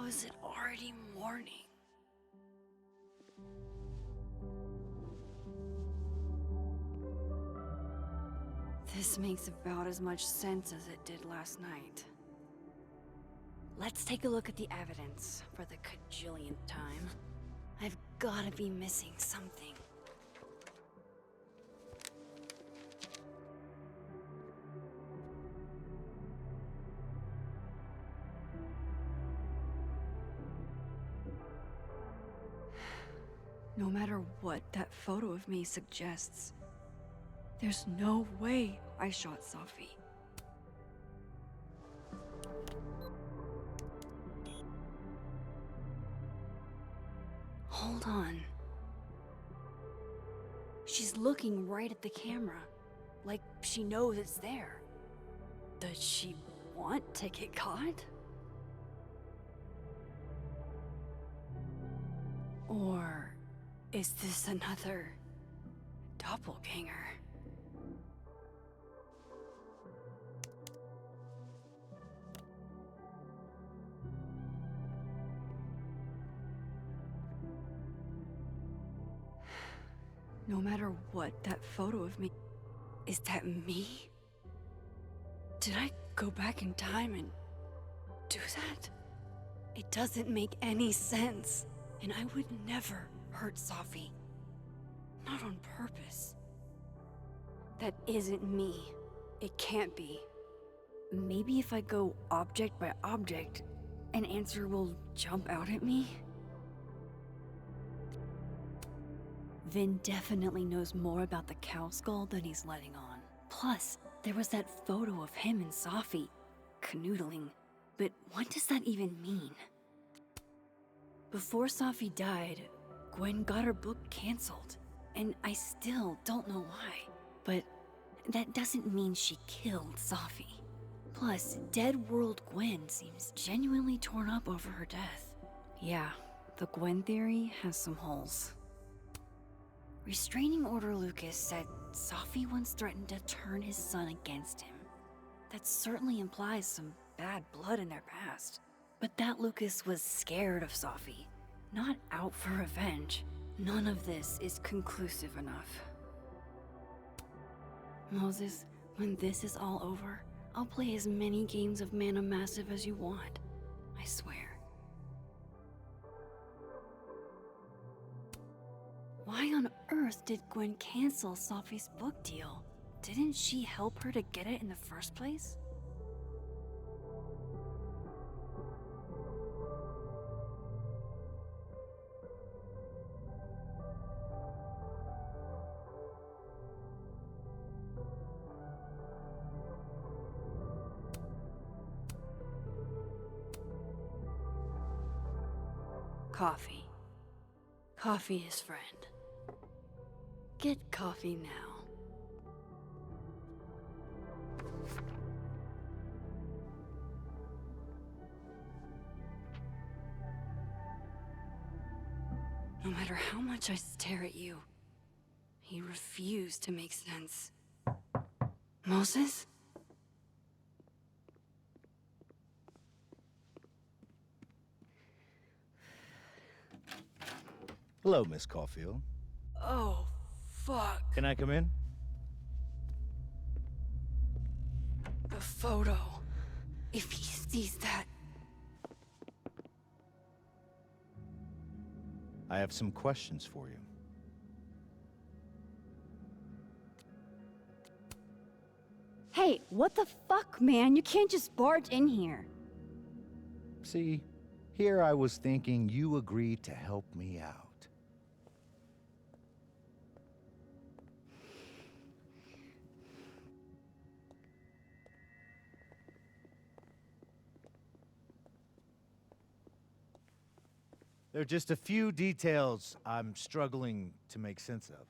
is it already morning? This makes about as much sense as it did last night. Let's take a look at the evidence for the cajillionth time. I've gotta be missing something. No matter what that photo of me suggests, there's no way I shot Safi. Hold on. She's looking right at the camera, like she knows it's there. Does she want to get caught? Or is this another doppelganger? No matter what that photo of me, is that me? Did I go back in time and do that? It doesn't make any sense, and I would never hurt Safi. Not on purpose. That isn't me. It can't be. Maybe if I go object by object, an answer will jump out at me? Vin definitely knows more about the cow skull than he's letting on. Plus, there was that photo of him and Safi, canoodling. But what does that even mean? Before Safi died, Gwen got her book canceled, and I still don't know why. But that doesn't mean she killed Safi. Plus, Dead World Gwen seems genuinely torn up over her death. Yeah, the Gwen theory has some holes. Restraining Order Lucas said Safi once threatened to turn his son against him. That certainly implies some bad blood in their past. But that Lucas was scared of Safi, not out for revenge. None of this is conclusive enough. Moses, when this is all over, I'll play as many games of Mana Massive as you want. I swear. Why on earth did Gwen cancel Safi's book deal? Didn't she help her to get it in the first place? Coffee. Coffee is friend. Get coffee now. No matter how much I stare at you, you refuse to make sense. Moses? Hello, Miss Caulfield. Oh, fuck. Can I come in? The photo. If he sees that... I have some questions for you. Hey, what the fuck, man? You can't just barge in here. See, here I was thinking you agreed to help me out. There are just a few details I'm struggling to make sense of.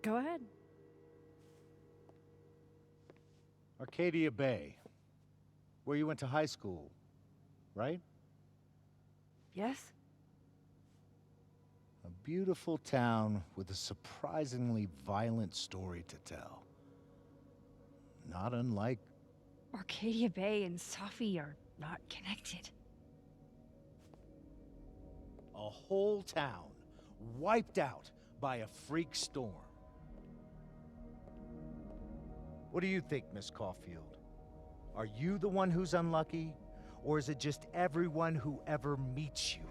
Go ahead. Arcadia Bay, where you went to high school, right? Yes? beautiful town with a surprisingly violent story to tell. Not unlike... Arcadia Bay and Safi are not connected. a whole town wiped out by a freak storm. What do you think, Miss Caulfield? Are you the one who's unlucky, or is it just everyone who ever meets you?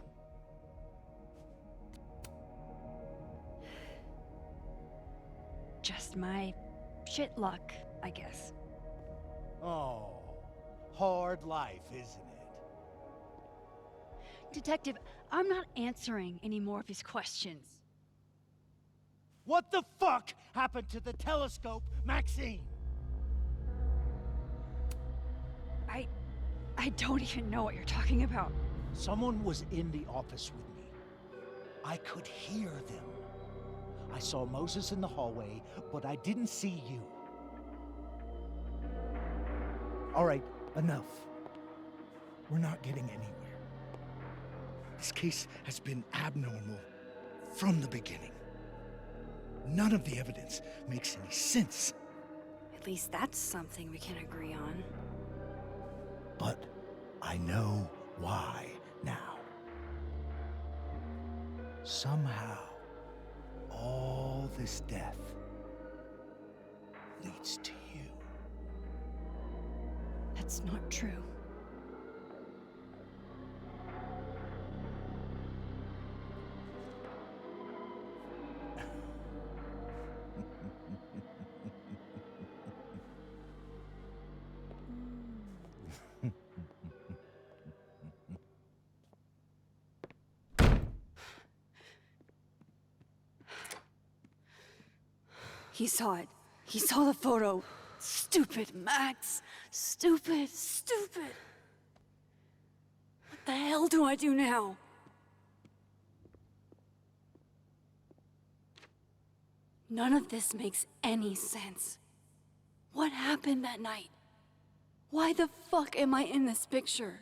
Just my shit luck, I guess. Oh, hard life, isn't it? Detective, I'm not answering any more of his questions. What the fuck happened to the telescope, Maxine? I don't even know what you're talking about. Someone was in the office with me. I could hear them. I saw Moses in the hallway, but I didn't see you. All right, enough. We're not getting anywhere. This case has been abnormal from the beginning. None of the evidence makes any sense. At least that's something we can agree on. But I know why now. Somehow, all this death leads to you. That's not true. He saw it. He saw the photo. Stupid Max. Stupid, stupid. What the hell do I do now? None of this makes any sense. What happened that night? Why the fuck am I in this picture?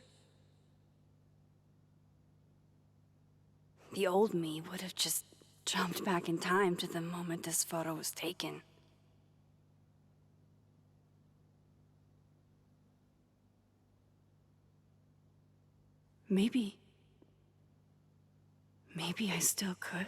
The old me would have just jumped back in time to the moment this photo was taken. Maybe I still could.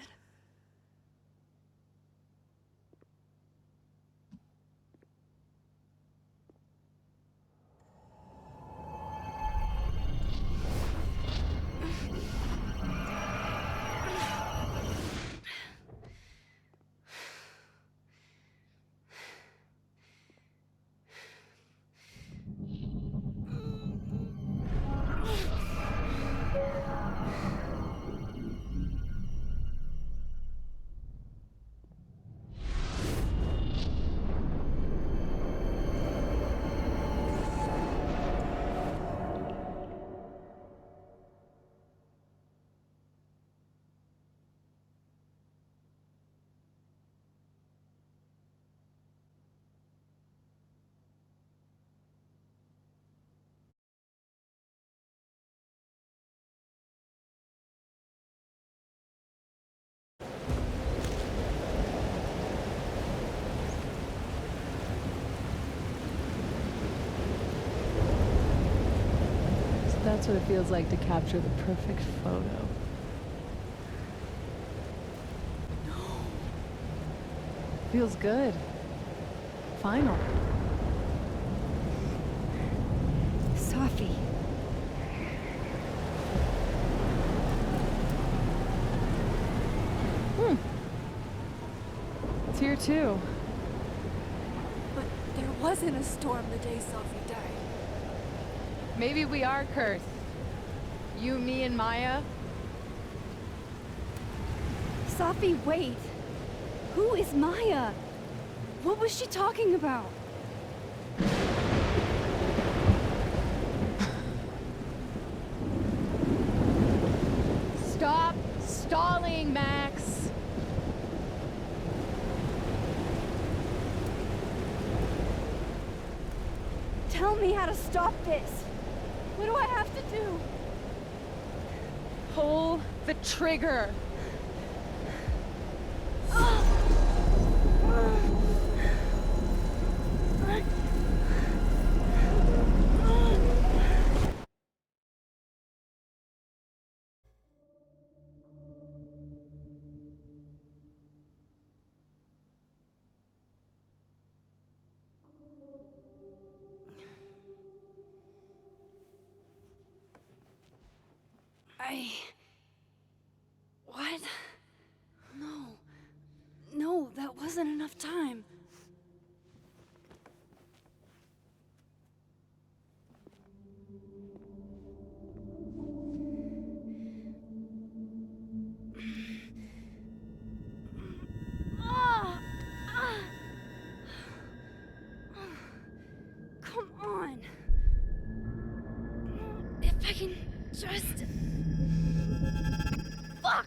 That's what it feels like to capture the perfect photo. No. Feels good. Final. Safi. It's here too. But there wasn't a storm the day Safi died. Maybe we are cursed. You, me, and Maya. Safi, wait. Who is Maya? What was she talking about? Stop stalling, Max. Tell me how to stop this. What do I have to do? Pull the trigger. What? No. No, that wasn't enough time. Ah! Ah! Come on. If I can just... Fuck!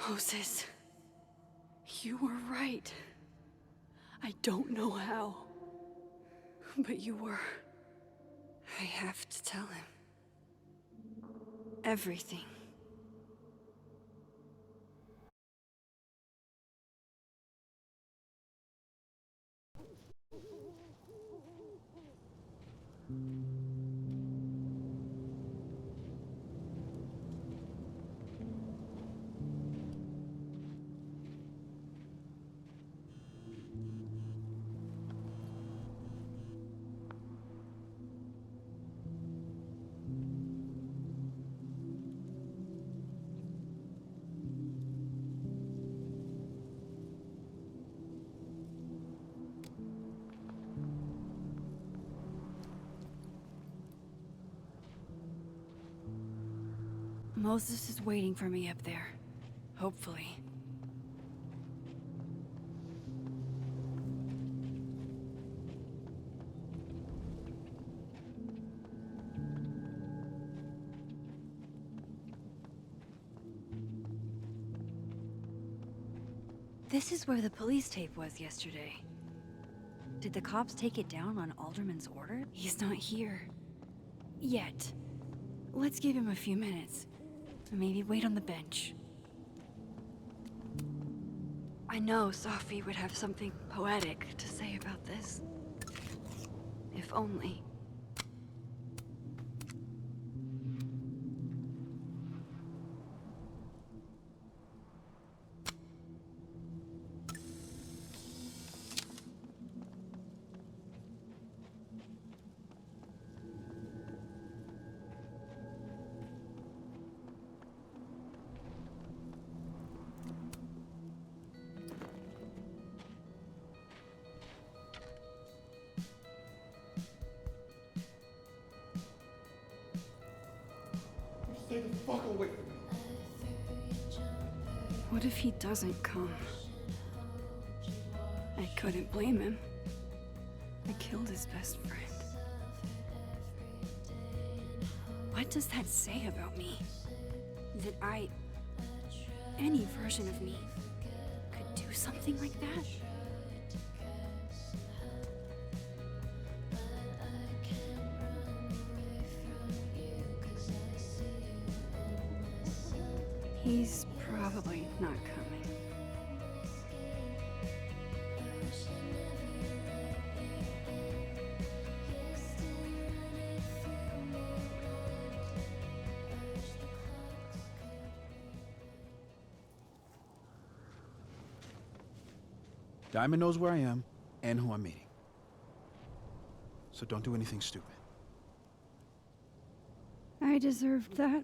Moses, you were right. I don't know how, but you were. I have to tell him. Everything. Moses is waiting for me up there. Hopefully. This is where the police tape was yesterday. Did the cops take it down on Alderman's order? He's not here. Yet. Let's give him a few minutes. Maybe wait on the bench. I know Safi would have something poetic to say about this. If only. Stay the fuck away from me. What if he doesn't come? I couldn't blame him. I killed his best friend. What does that say about me? That any version of me, could do something like that? He's probably not coming. Diamond knows where I am and who I'm meeting. So don't do anything stupid. I deserved that.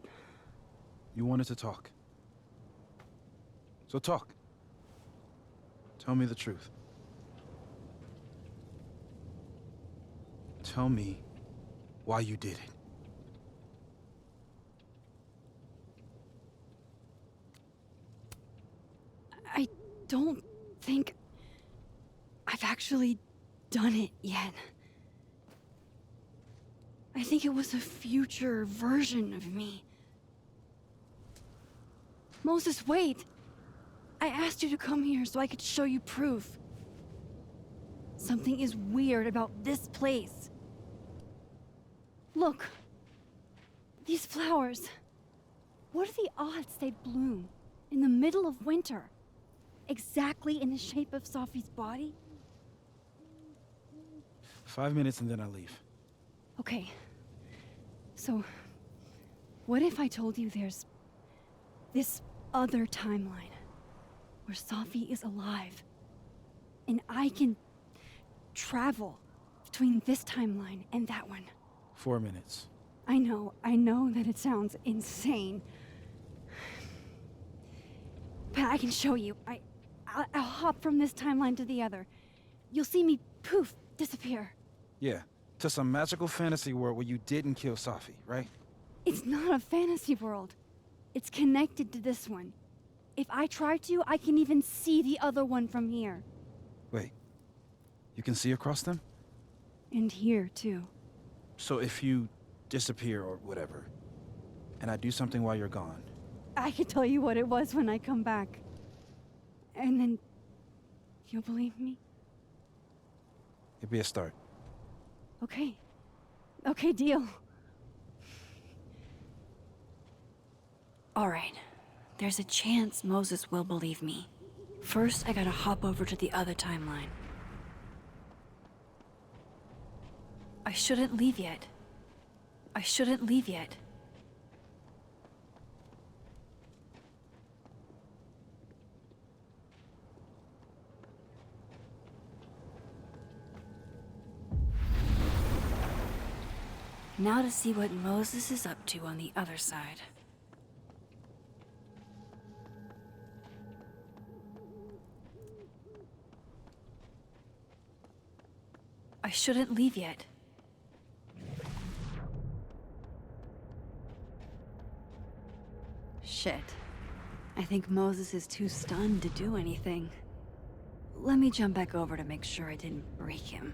You wanted to talk. So talk. Tell me the truth. Tell me why you did it. I don't think I've actually done it yet. I think it was a future version of me. Moses, wait! I asked you to come here so I could show you proof. Something is weird about this place. Look. These flowers. What are the odds they'd bloom in the middle of winter? Exactly in the shape of Safi's body? 5 minutes and then I leave. Okay. So, what if I told you there's this other timeline where Safi is alive. And I can travel between this timeline and that one. 4 minutes. I know that it sounds insane. But I can show you. I'll hop from this timeline to the other. You'll see me, poof, disappear. Yeah, to some magical fantasy world where you didn't kill Safi, right? It's not a fantasy world. It's connected to this one. If I try to, I can even see the other one from here. Wait, you can see across them? And here, too. So if you disappear or whatever, and I do something while you're gone, I can tell you what it was when I come back. And then you'll believe me? it'd be a start. Okay. Okay, deal. All right. There's a chance Moses will believe me. First, I gotta hop over to the other timeline. I shouldn't leave yet. I shouldn't leave yet. Now to see what Moses is up to on the other side. I shouldn't leave yet. Shit. I think Moses is too stunned to do anything. Let me jump back over to make sure I didn't break him.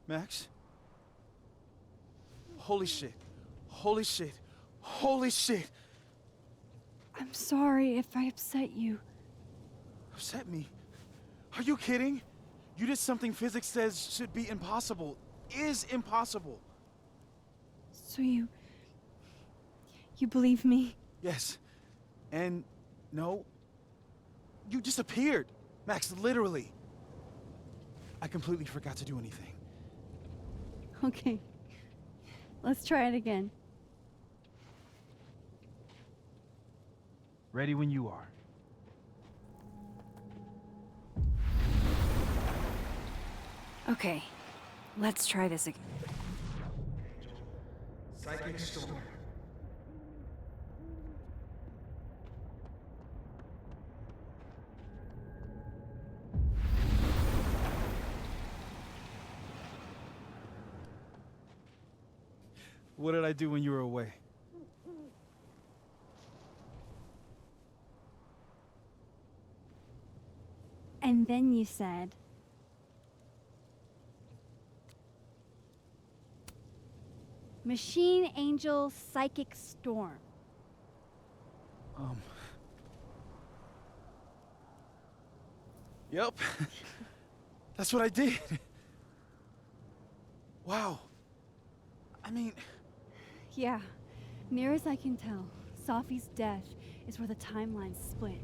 Max? Holy shit. Holy shit. Holy shit! I'm sorry if I upset you. Upset me? Are you kidding? You did something physics says should be impossible. Is impossible. So you believe me? Yes. And no. You disappeared. Max, literally. I completely forgot to do anything. Okay. Let's try it again. Ready when you are. Okay. Let's try this again. Psychic storm. What did I do when you were away? And then you said... Machine Angel Psychic Storm. Yep. That's what I did. Wow. I mean... Yeah. Near as I can tell, Safi's death is where the timelines split.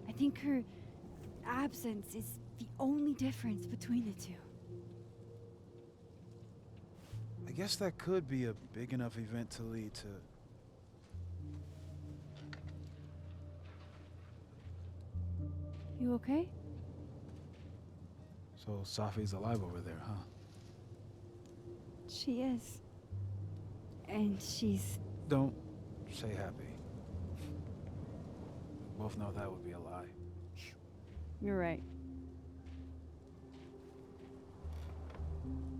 I think her absence is the only difference between the two. I guess that could be a big enough event to lead to... You okay? So Safi's alive over there, huh? She is. And she's... Don't say happy. We both know that would be a lie. You're right.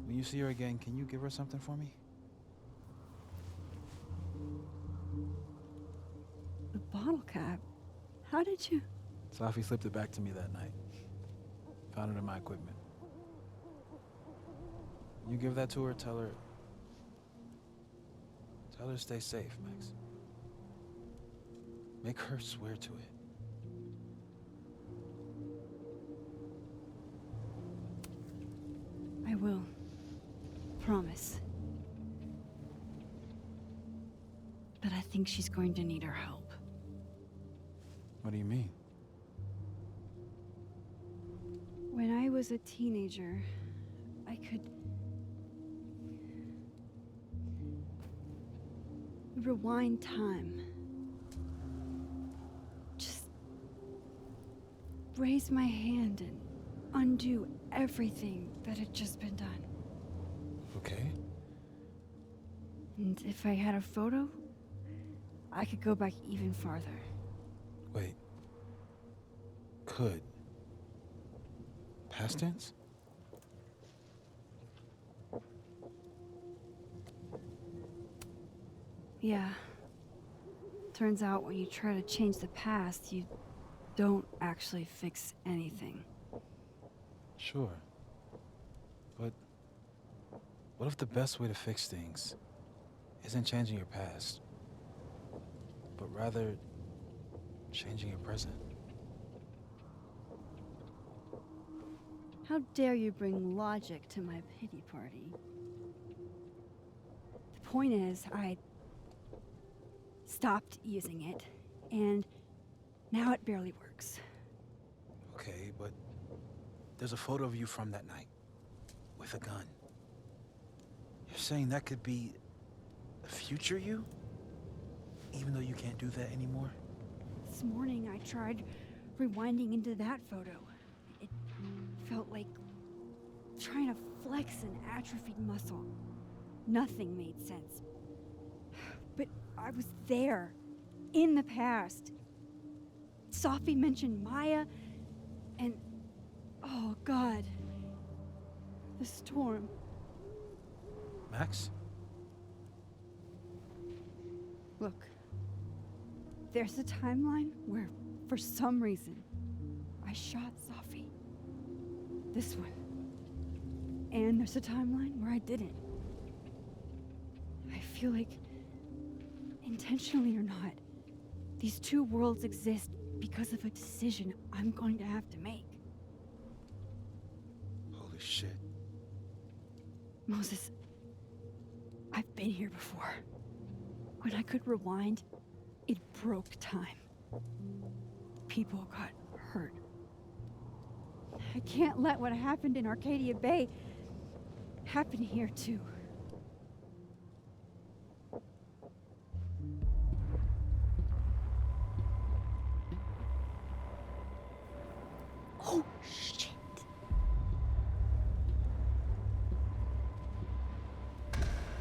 When you see her again, can you give her something for me? The bottle cap? How did you... Safi slipped it back to me that night. Found it in my equipment. You give that to her, tell her to stay safe, Max. Make her swear to it. I will. Promise. But I think she's going to need our help. What do you mean? When I was a teenager, I could rewind time. Just raise my hand and undo everything that had just been done. Okay. And if I had a photo, I could go back even farther. Wait. Could. Past tense? Yeah. Turns out when you try to change the past, you don't actually fix anything. Sure. But what if the best way to fix things isn't changing your past, but rather changing your present? How dare you bring logic to my pity party? The point is, I stopped using it, and now it barely works. Okay, but there's a photo of you from that night with a gun. You're saying that could be a future you? Even though you can't do that anymore? This morning I tried rewinding into that photo. It felt like trying to flex an atrophied muscle. Nothing made sense. But I was there, in the past. Sophie mentioned Maya, and oh God, the storm. Max? Look, there's a timeline where, for some reason, I shot Sophie. This one. And there's a timeline where I didn't. I feel like, intentionally or not, these two worlds exist because of a decision I'm going to have to make. Holy shit. Moses, I've been here before. When I could rewind, it broke time. People got hurt. I can't let what happened in Arcadia Bay happen here too. Oh, shit.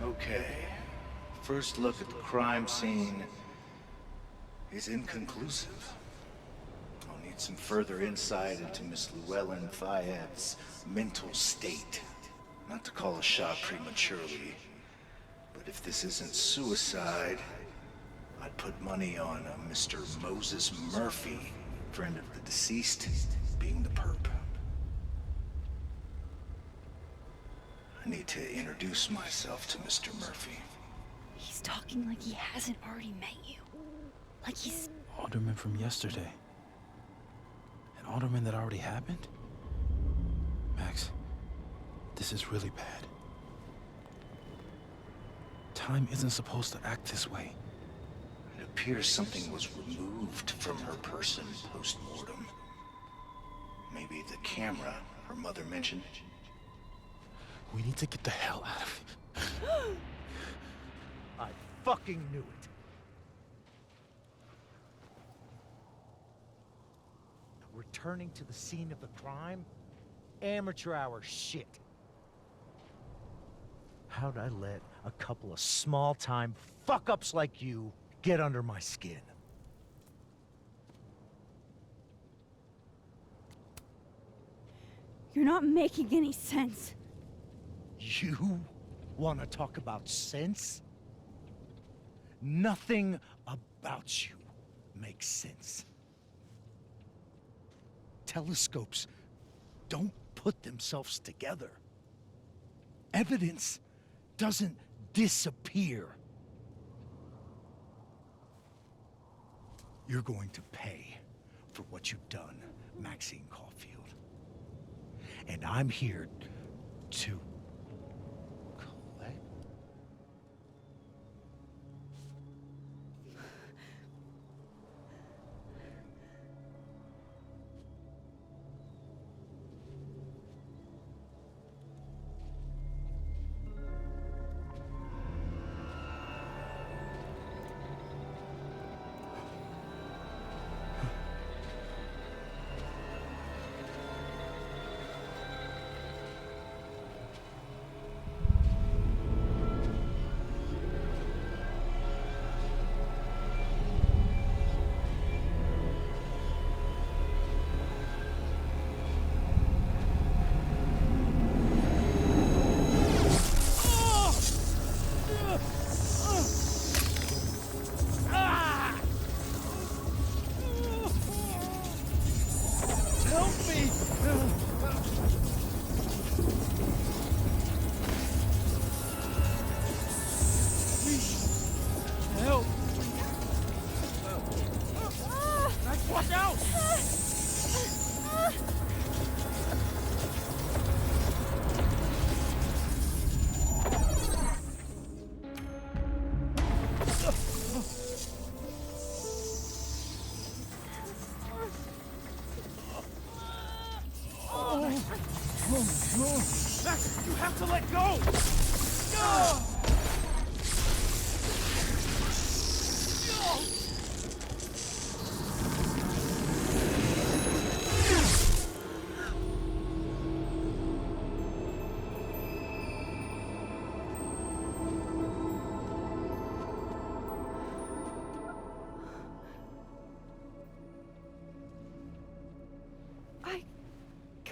Okay. First look at the crime scene is inconclusive. I'll need some further insight into Miss Llewellyn Fayette's mental state. Not to call a shot prematurely, but if this isn't suicide, I'd put money on a Mr. Moses Murphy, friend of the deceased, being the perp. I need to introduce myself to Mr. Murphy. He's talking like he hasn't already met you. Like he's... Alderman from yesterday. An alderman that already happened? Max, this is really bad. Time isn't supposed to act this way. It appears something was removed from her person post-mortem. Maybe the camera her mother mentioned. We need to get the hell out of here. I fucking knew it. Returning to the scene of the crime? Amateur hour shit. How'd I let a couple of small-time fuck-ups like you get under my skin? You're not making any sense. You want to talk about sense? Nothing about you makes sense. Telescopes don't put themselves together. Evidence doesn't disappear. You're going to pay for what you've done, Maxine Caulfield. And I'm here to collect.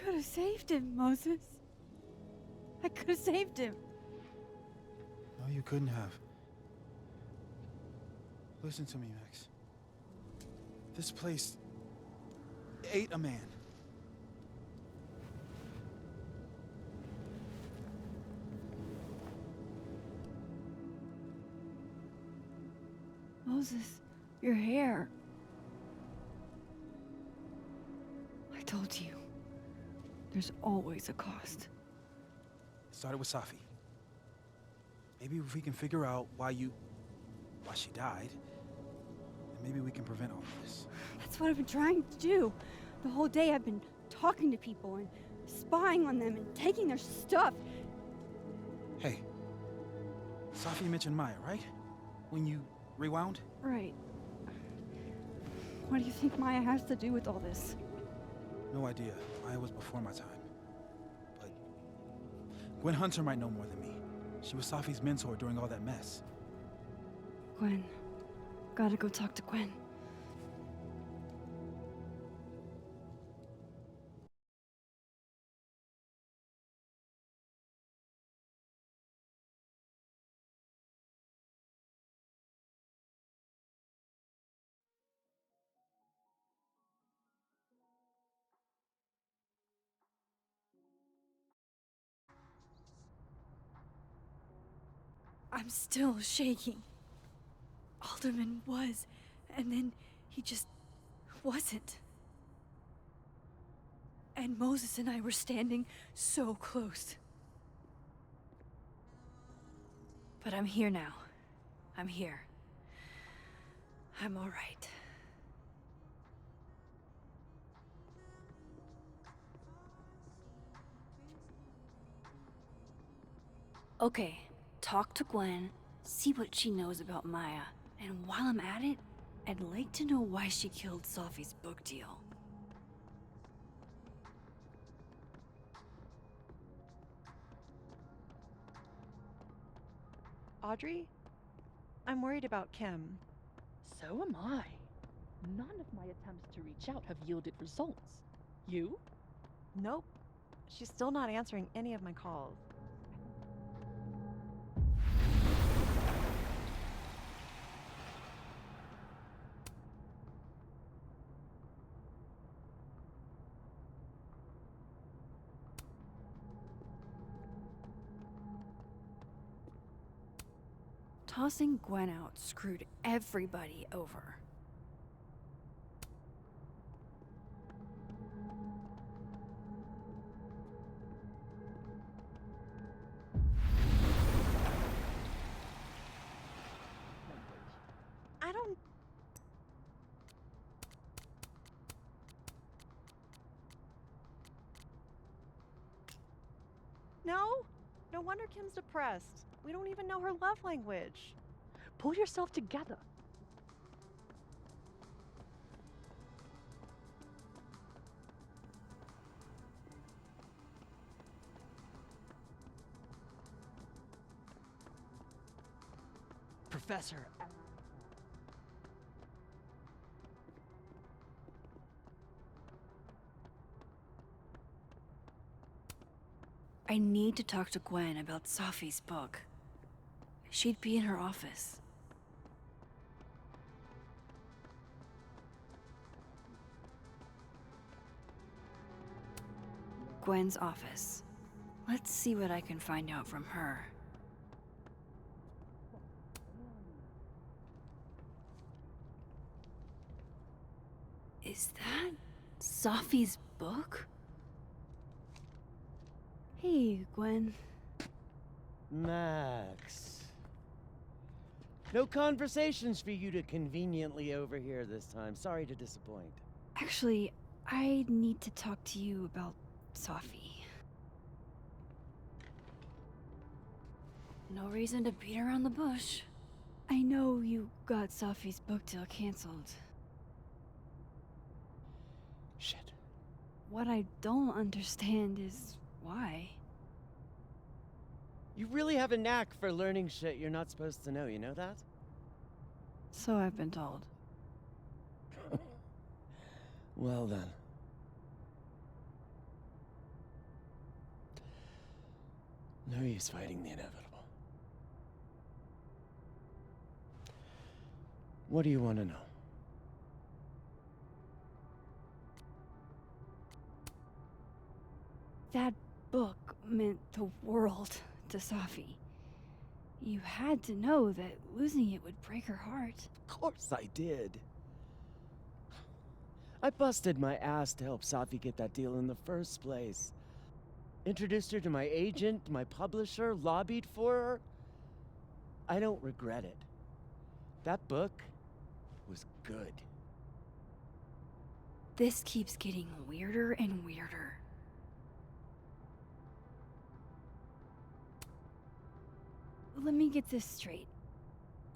could have saved him, Moses. I could have saved him. No, you couldn't have. Listen to me, Max. This place ate a man. Moses, your hair. I told you. There's always a cost. It started with Safi. Maybe if we can figure out why she died, then maybe we can prevent all of this. That's what I've been trying to do. The whole day I've been talking to people and spying on them and taking their stuff. Hey, Safi mentioned Maya, right? When you rewound? Right. What do you think Maya has to do with all this? No idea. Maya was before my time. But Gwen Hunter might know more than me. She was Safi's mentor during all that mess. Gwen. Gotta go talk to Gwen. I'm still shaking. Alderman was, and then he just wasn't. And Moses and I were standing so close. But I'm here now. I'm here. I'm all right. Okay, talk to Gwen, see what she knows about Maya, and while I'm at it, I'd like to know why she killed Safi's book deal. Audrey? I'm worried about Kim. So am I. None of my attempts to reach out have yielded results. You? Nope. She's still not answering any of my calls. Tossing Gwen out screwed everybody over. I don't... No? No wonder Kim's depressed. We don't even know her love language. Pull yourself together. Professor. I need to talk to Gwen about Safi's book. She'd be in her office. Gwen's office. Let's see what I can find out from her. Is that Safi's book? Hey, Gwen. Max. No conversations for you to conveniently overhear this time. Sorry to disappoint. Actually, I need to talk to you about Safi. No reason to beat around the bush. I know you got Safi's book deal canceled. Shit. What I don't understand is why. You really have a knack for learning shit you're not supposed to know, you know that? So I've been told. Well then. No use fighting the inevitable. What do you want to know? That book meant the world to Safi. You had to know that losing it would break her heart. Of course I did. I busted my ass to help Safi get that deal in the first place. Introduced her to my agent, my publisher, lobbied for her. I don't regret it. That book was good. This keeps getting weirder and weirder. Let me get this straight.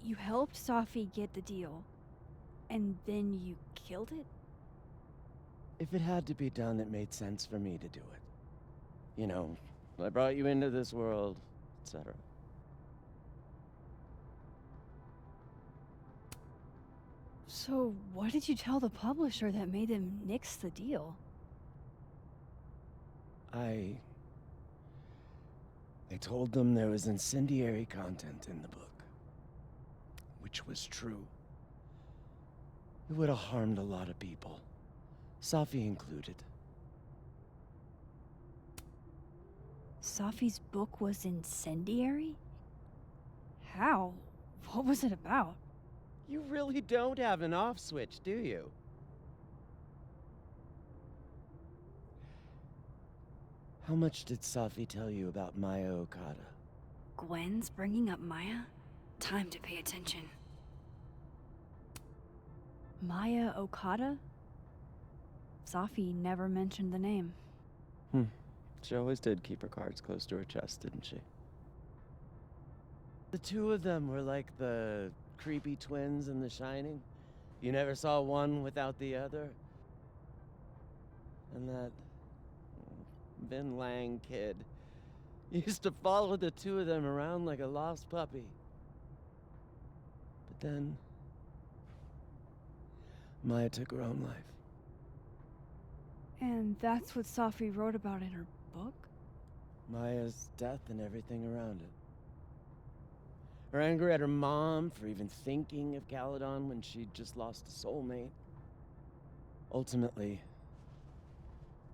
You helped Safi get the deal, and then you killed it? If it had to be done, it made sense for me to do it. You know, I brought you into this world, etc. So, what did you tell the publisher that made them nix the deal? I told them there was incendiary content in the book, which was true. It would have harmed a lot of people, Safi included. Safi's book was incendiary? How? What was it about? You really don't have an off switch, do you? How much did Safi tell you about Maya Okada? Gwen's bringing up Maya? Time to pay attention. Maya Okada? Safi never mentioned the name. She always did keep her cards close to her chest, didn't she? The two of them were like the creepy twins in The Shining. You never saw one without the other. And that Vin Lang kid used to follow the two of them around like a lost puppy. But then Maya took her own life. And that's what Safi wrote about in her book? Maya's death and everything around it. Her anger at her mom for even thinking of Caledon when she'd just lost a soulmate. Ultimately,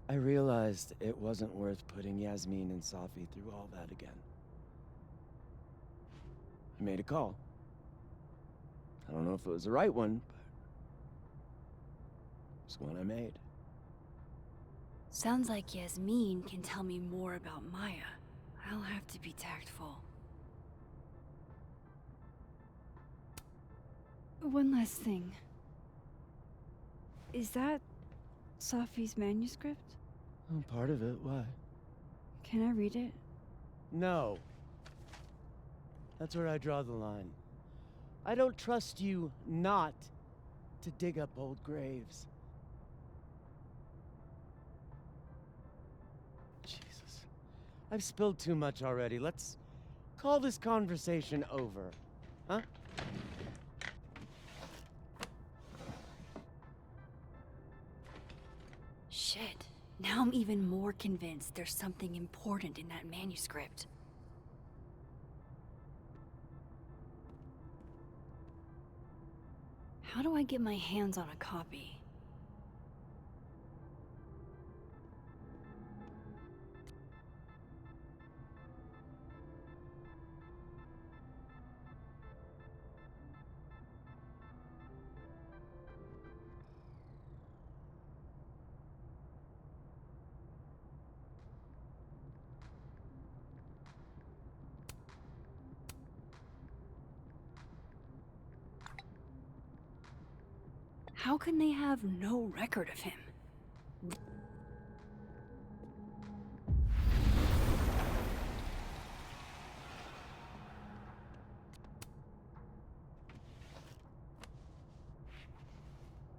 I realized it wasn't worth putting Yasmin and Safi through all that again. I made a call. I don't know if it was the right one, but it's one I made. Sounds like Yasmin can tell me more about Maya. I'll have to be tactful. One last thing. Is that Safi's manuscript? Oh, part of it. Why? Can I read it? No. That's where I draw the line. I don't trust you not to dig up old graves. Jesus. I've spilled too much already. Let's call this conversation over. Huh? Shit. Now I'm even more convinced there's something important in that manuscript. How do I get my hands on a copy? How can they have no record of him?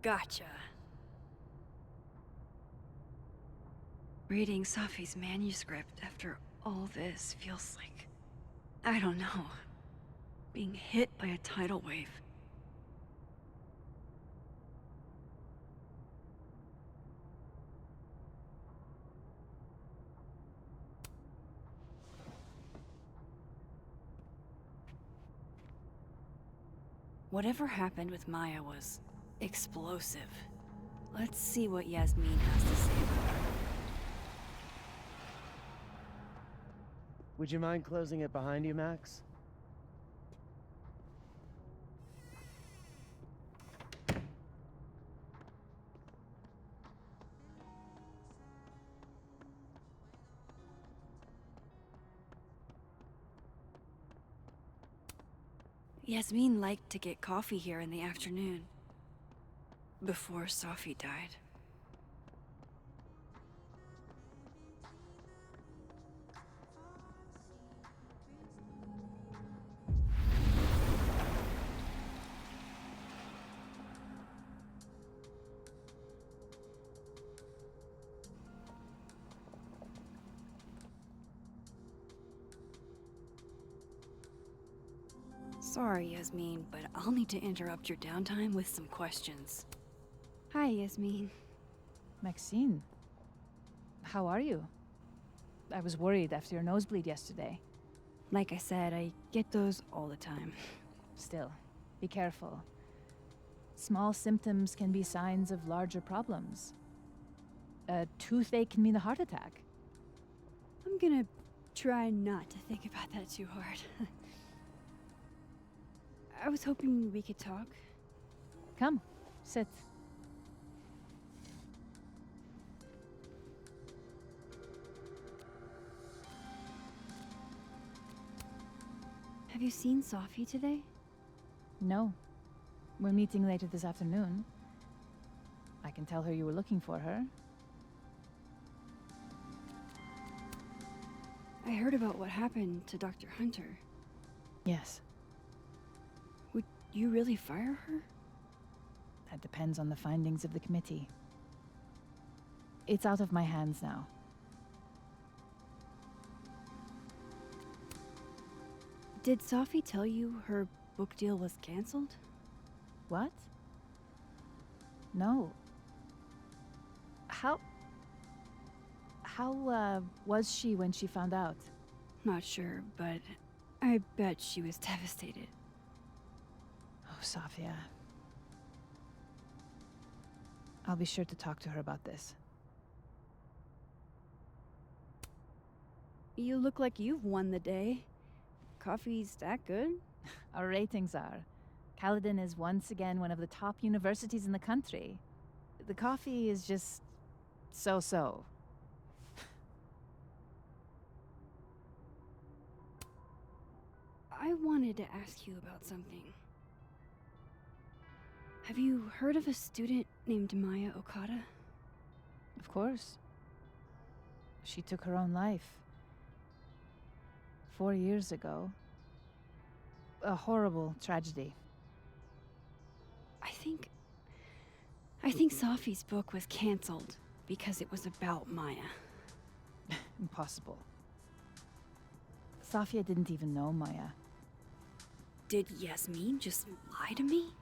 Gotcha. Reading Safi's manuscript after all this feels like, I don't know, being hit by a tidal wave. Whatever happened with Maya was explosive. Let's see what Yasmin has to say about her. Would you mind closing it behind you, Max? Yasmin liked to get coffee here in the afternoon. Before Safi died. Sorry, Yasmin, but I'll need to interrupt your downtime with some questions. Hi, Yasmin. Maxine, how are you? I was worried after your nosebleed yesterday. Like I said, I get those all the time. Still, be careful. Small symptoms can be signs of larger problems. A toothache can mean a heart attack. I'm gonna try not to think about that too hard. I was hoping we could talk. Come, sit. Have you seen Safi today? No. We're meeting later this afternoon. I can tell her you were looking for her. I heard about what happened to Dr. Hunter. Yes. Would you really fire her? That depends on the findings of the committee. It's out of my hands now. Did Safi tell you her book deal was canceled? What? No. How was she when she found out? Not sure, but I bet she was devastated. Oh, Safia. I'll be sure to talk to her about this. You look like you've won the day. Coffee's that good? Our ratings are. Caledon is once again one of the top universities in the country. The coffee is just so-so. I wanted to ask you about something. Have you heard of a student named Maya Okada? Of course. She took her own life. 4 years ago. A horrible tragedy. I think Safi's book was canceled because it was about Maya. Impossible. Safia didn't even know Maya. Did Yasmin just lie to me?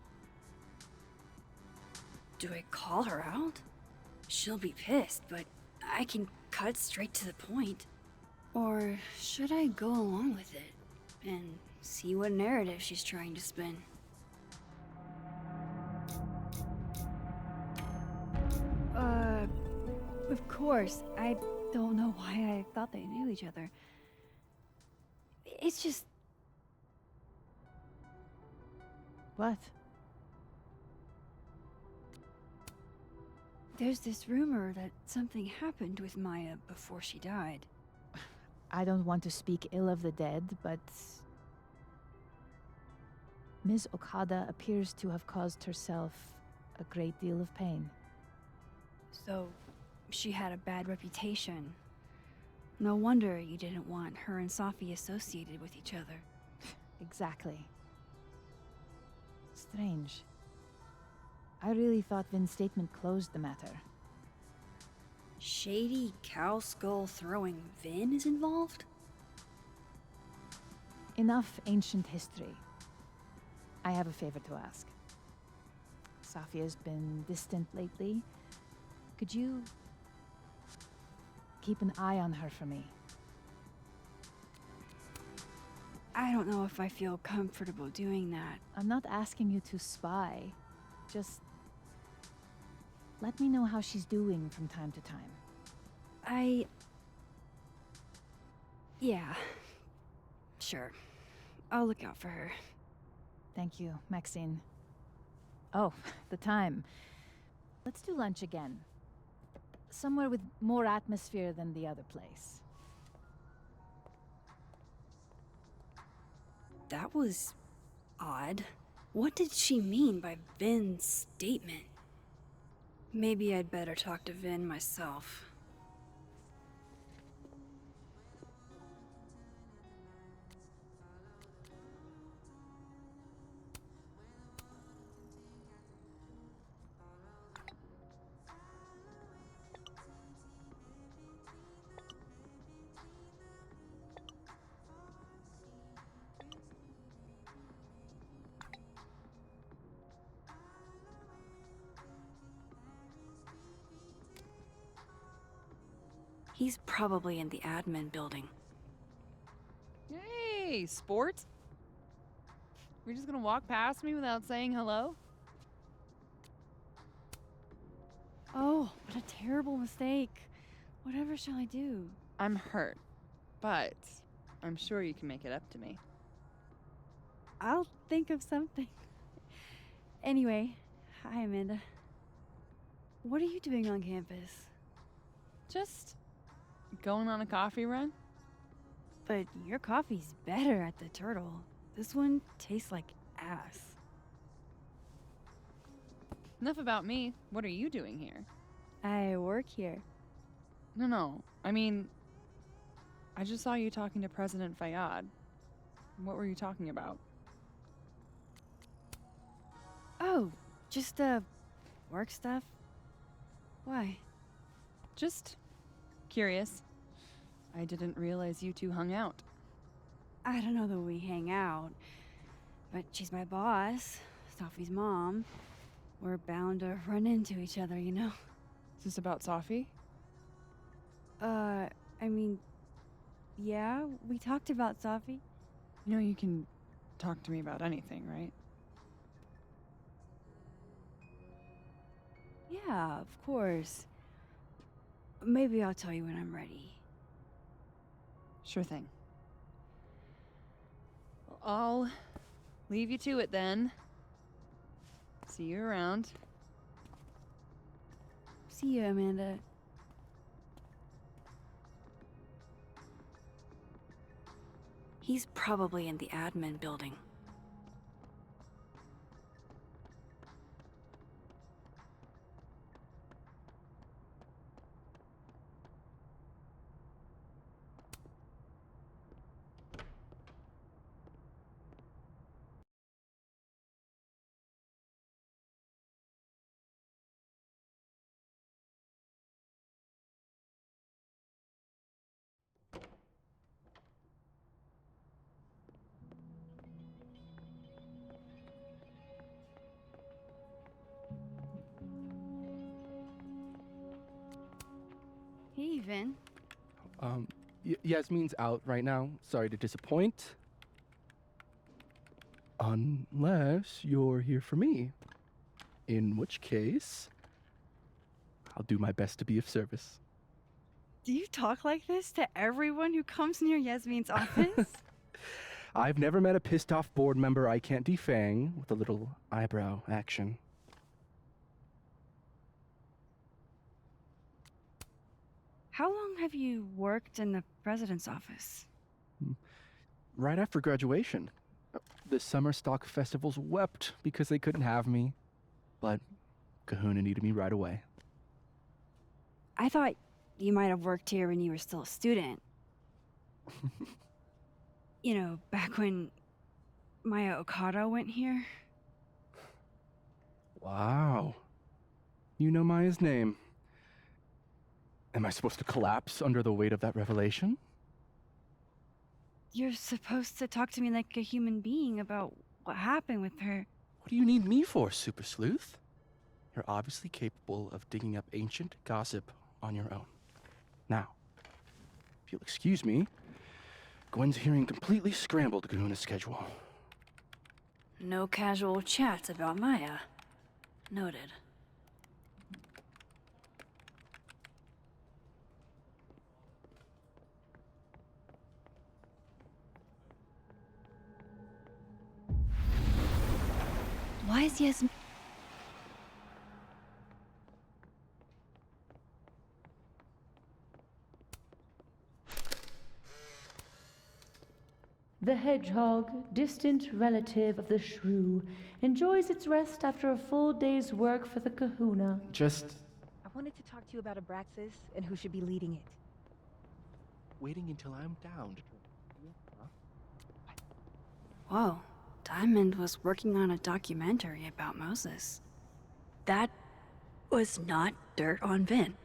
Do I call her out? She'll be pissed, but I can cut straight to the point. Or should I go along with it and see what narrative she's trying to spin? Of course. I don't know why I thought they knew each other. It's just... What? There's this rumor that something happened with Maya before she died. I don't want to speak ill of the dead, but... Ms. Okada appears to have caused herself a great deal of pain. So, she had a bad reputation. No wonder you didn't want her and Safi associated with each other. Exactly. Strange. I really thought Vin's statement closed the matter. Shady cow skull throwing Vin is involved? Enough ancient history. I have a favor to ask. Safia's been distant lately. Could you keep an eye on her for me? I don't know if I feel comfortable doing that. I'm not asking you to spy. Just let me know how she's doing from time to time. Yeah. Sure. I'll look out for her. Thank you, Maxine. Oh, the time. Let's do lunch again. Somewhere with more atmosphere than the other place. That was odd. What did she mean by Vin's statement? Maybe I'd better talk to Vin myself. He's probably in the admin building. Hey, sport. We're just gonna walk past me without saying hello? Oh, what a terrible mistake. Whatever shall I do? I'm hurt, but I'm sure you can make it up to me. I'll think of something. Anyway, hi Amanda. What are you doing on campus? Just going on a coffee run? But your coffee's better at the Turtle. This one tastes like ass. Enough about me. What are you doing here? I work here. No. I mean, I just saw you talking to President Fayyad. What were you talking about? Oh, just, work stuff? Why? Just curious. I didn't realize you two hung out. I don't know that we hang out, but she's my boss, Sophie's mom. We're bound to run into each other, you know? Is this about Safi? I mean, yeah, we talked about Sophie. You know you can talk to me about anything, right? Yeah, of course. Maybe I'll tell you when I'm ready. Sure thing. Well, I'll leave you to it then. See you around. See you, Amanda. He's probably in the admin building. Hey, Vin. Yasmin's out right now. Sorry to disappoint. Unless you're here for me. In which case, I'll do my best to be of service. Do you talk like this to everyone who comes near Yasmin's office? I've never met a pissed off board member I can't defang with a little eyebrow action. How long have you worked in the president's office? Right after graduation. The summer stock festivals wept because they couldn't have me. But Kahuna needed me right away. I thought you might have worked here when you were still a student. You know, back when Maya Okada went here. Wow. You know Maya's name. Am I supposed to collapse under the weight of that revelation? You're supposed to talk to me like a human being about what happened with her. What do you need me for, Super Sleuth? You're obviously capable of digging up ancient gossip on your own. Now, if you'll excuse me, Gwen's hearing completely scrambled Kahuna's schedule. No casual chats about Maya. Noted. Why is Yasmin? The hedgehog, distant relative of the shrew, enjoys its rest after a full day's work for the kahuna. Just I wanted to talk to you about Abraxas and who should be leading it. waiting until I'm down to Whoa, Diamond was working on a documentary about Moses. That was not dirt on Vin.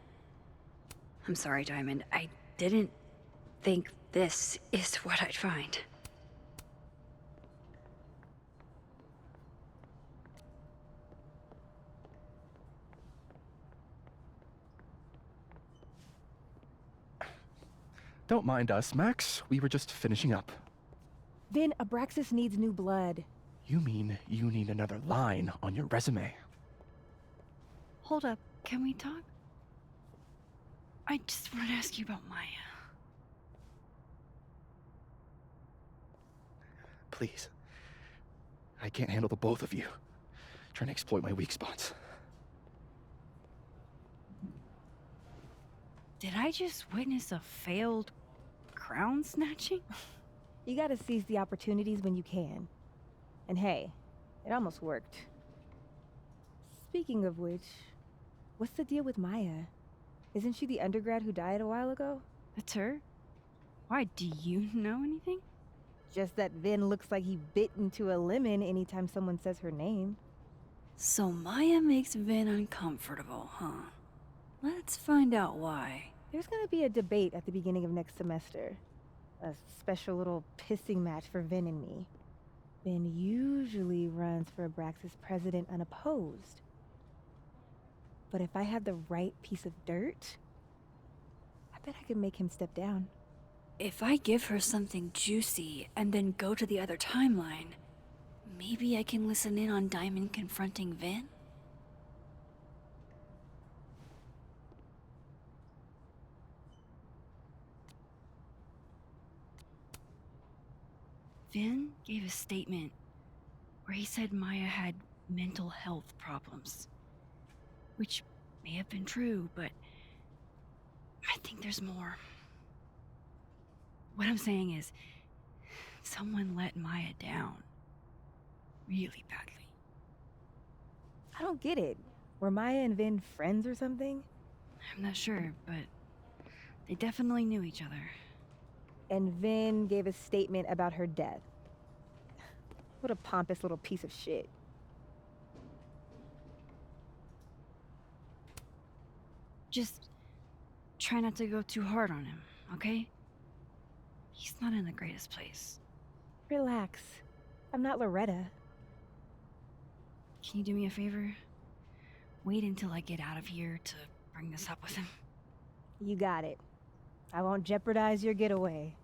I'm sorry, Diamond. I didn't think this is what I'd find. Don't mind us, Max. We were just finishing up. Vin, Abraxas needs new blood. You mean you need another line on your resume? Hold up, can we talk? I just want to ask you about Maya. Please. I can't handle the both of you. Trying to exploit my weak spots. Did I just witness a failed crown snatching? You gotta seize the opportunities when you can. And hey, it almost worked. Speaking of which, what's the deal with Maya? Isn't she the undergrad who died a while ago? That's her? Why, do you know anything? Just that Vin looks like he bit into a lemon anytime someone says her name. So Maya makes Vin uncomfortable, huh? Let's find out why. There's gonna be a debate at the beginning of next semester. A special little pissing match for Vin and me. Vin usually runs for Abraxas president unopposed. But if I have the right piece of dirt, I bet I could make him step down. If I give her something juicy and then go to the other timeline, maybe I can listen in on Diamond confronting Vin? Vin gave a statement where he said Maya had mental health problems. Which may have been true, but I think there's more. What I'm saying is, someone let Maya down. Really badly. I don't get it. Were Maya and Vin friends or something? I'm not sure, but they definitely knew each other. And Vin gave a statement about her death. What a pompous little piece of shit. Just try not to go too hard on him, okay? He's not in the greatest place. Relax. I'm not Loretta. Can you do me a favor? Wait until I get out of here to bring this up with him. You got it. I won't jeopardize your getaway.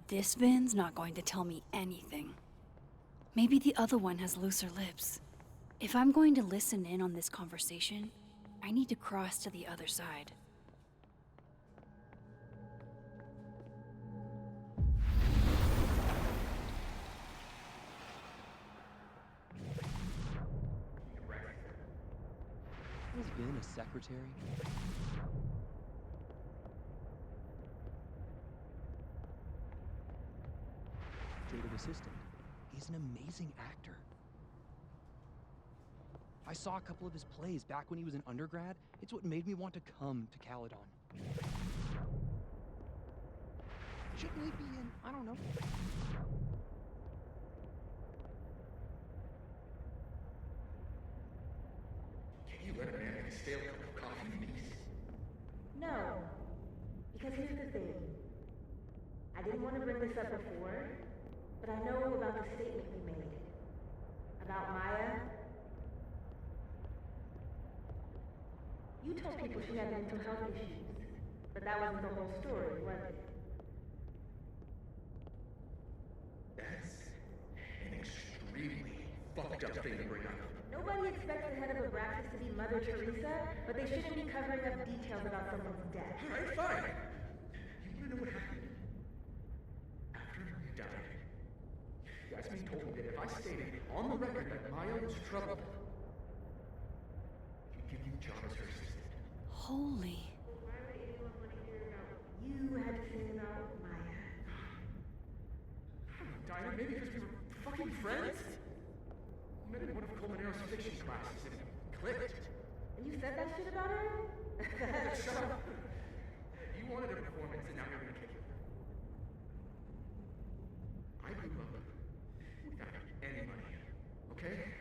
This Vin's not going to tell me anything. Maybe the other one has looser lips. If I'm going to listen in on this conversation, I need to cross to the other side. Has Vin a secretary? Jaded assistant. He's an amazing actor. I saw a couple of his plays back when he was an undergrad. It's what made me want to come to Caledon. Shouldn't he be in, I don't know. Can you let a man make a stale cup of coffee in peace? No. Because here's the thing. I didn't want to bring this up before, but I know about the statement you made. About Maya. You told people she had mental health issues, But that wasn't the whole story, was it? That's an extremely fucked up thing to bring up. Nobody expects the head of Abraxas to be Mother Teresa, but they shouldn't be covering up details about someone's death. Alright, fine. You wanna know what happened? After Maria died, Yasmin told me that if I stated on the record that Maya was troubled, she'd give you a job as her assistant. Holy. Why would anyone want to hear about you had to say about Maya? Diana, maybe because we were fucking friends? We met in one of Colmenaro's fiction classes and clicked. And you said that shit about her? Shut up. You wanted a performance and now you're gonna kick it. I grew up without any money, okay?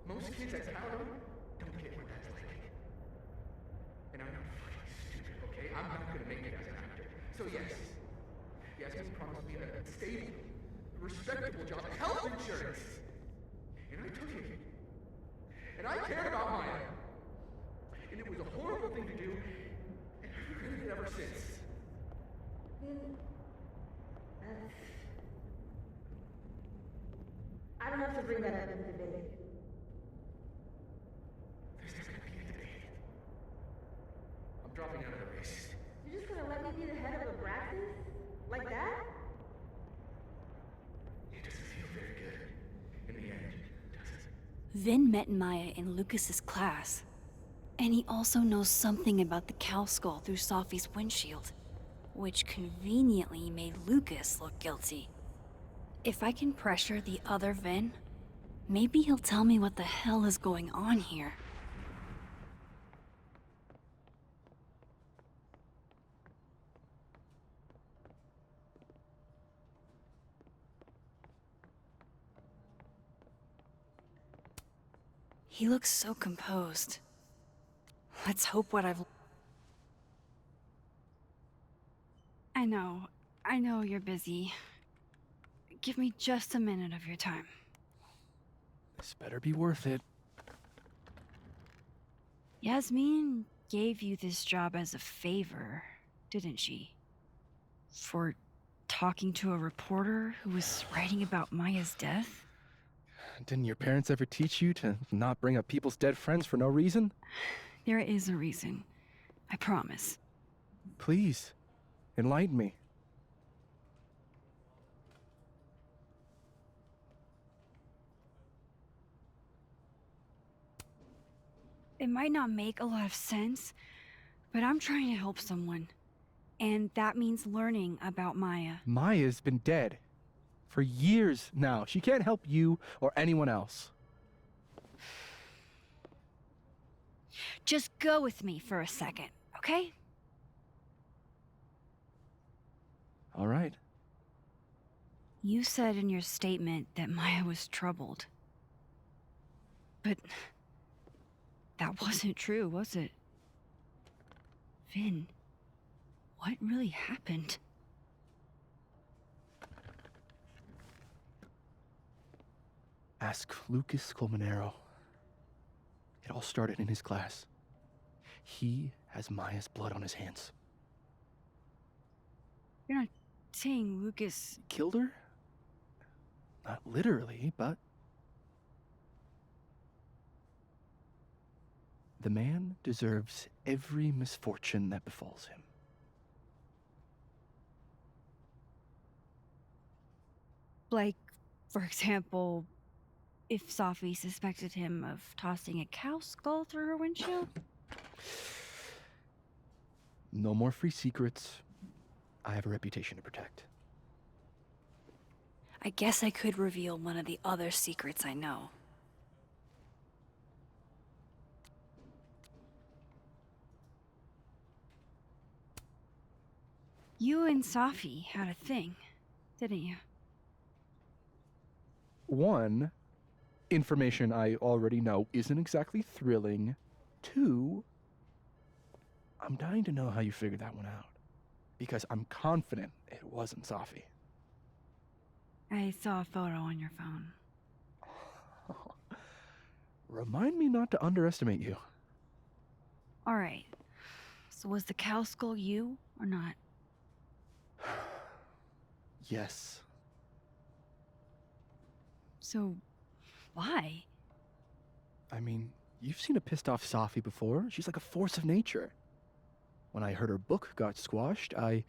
Most kids at Paladin don't get what that's like. And I'm not fucking stupid, okay? I'm not gonna make it as an actor. So yes, Yasmin promised me a stable, respectable job, health insurance. And I took it. And I cared about Maya. And it was a horrible thing to do, and I've regretted it ever since. I don't have to bring that up in the debate. There's not gonna be a debate. I'm dropping out of the race. You're just gonna let me be the head of Abraxas? Like that? It doesn't feel very good. In the end, does it? Vin met Maya in Lucas's class. And he also knows something about the cow skull through Sophie's windshield, which conveniently made Lucas look guilty. If I can pressure the other Vin, maybe he'll tell me what the hell is going on here. He looks so composed. Let's hope what I've... I know you're busy. Give me just a minute of your time. This better be worth it. Yasmin gave you this job as a favor, didn't she? For talking to a reporter who was writing about Maya's death? Didn't your parents ever teach you to not bring up people's dead friends for no reason? There is a reason. I promise. Please, enlighten me. It might not make a lot of sense, but I'm trying to help someone. And that means learning about Maya. Maya's been dead for years now. She can't help you or anyone else. Just go with me for a second, okay? All right. You said in your statement that Maya was troubled. But that wasn't true, was it? Vin, what really happened? Ask Lucas Colmenero. It all started in his class. He has Maya's blood on his hands. You're not saying Lucas... Killed her? Not literally, but... The man deserves every misfortune that befalls him. Like, for example, if Sophie suspected him of tossing a cow skull through her windshield? No more free secrets. I have a reputation to protect. I guess I could reveal one of the other secrets I know. You and Sophie had a thing, didn't you? One, information I already know isn't exactly thrilling. Two, I'm dying to know how you figured that one out. Because I'm confident it wasn't Sophie. I saw a photo on your phone. Remind me not to underestimate you. Alright. So was the cow skull you, Or not? Yes. So, why? I mean, you've seen a pissed off Safi before. She's like a force of nature. When I heard her book got squashed, I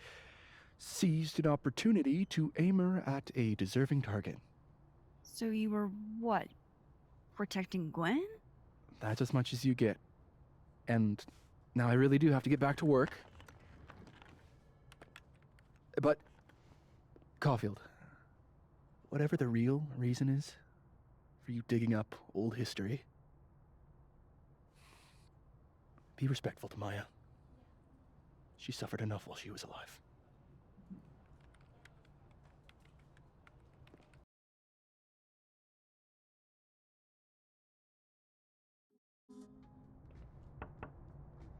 seized an opportunity to aim her at a deserving target. So you were what? Protecting Gwen? That's as much as you get. And now I really do have to get back to work. But, Caulfield, whatever the real reason is for you digging up old history, be respectful to Maya. She suffered enough while she was alive.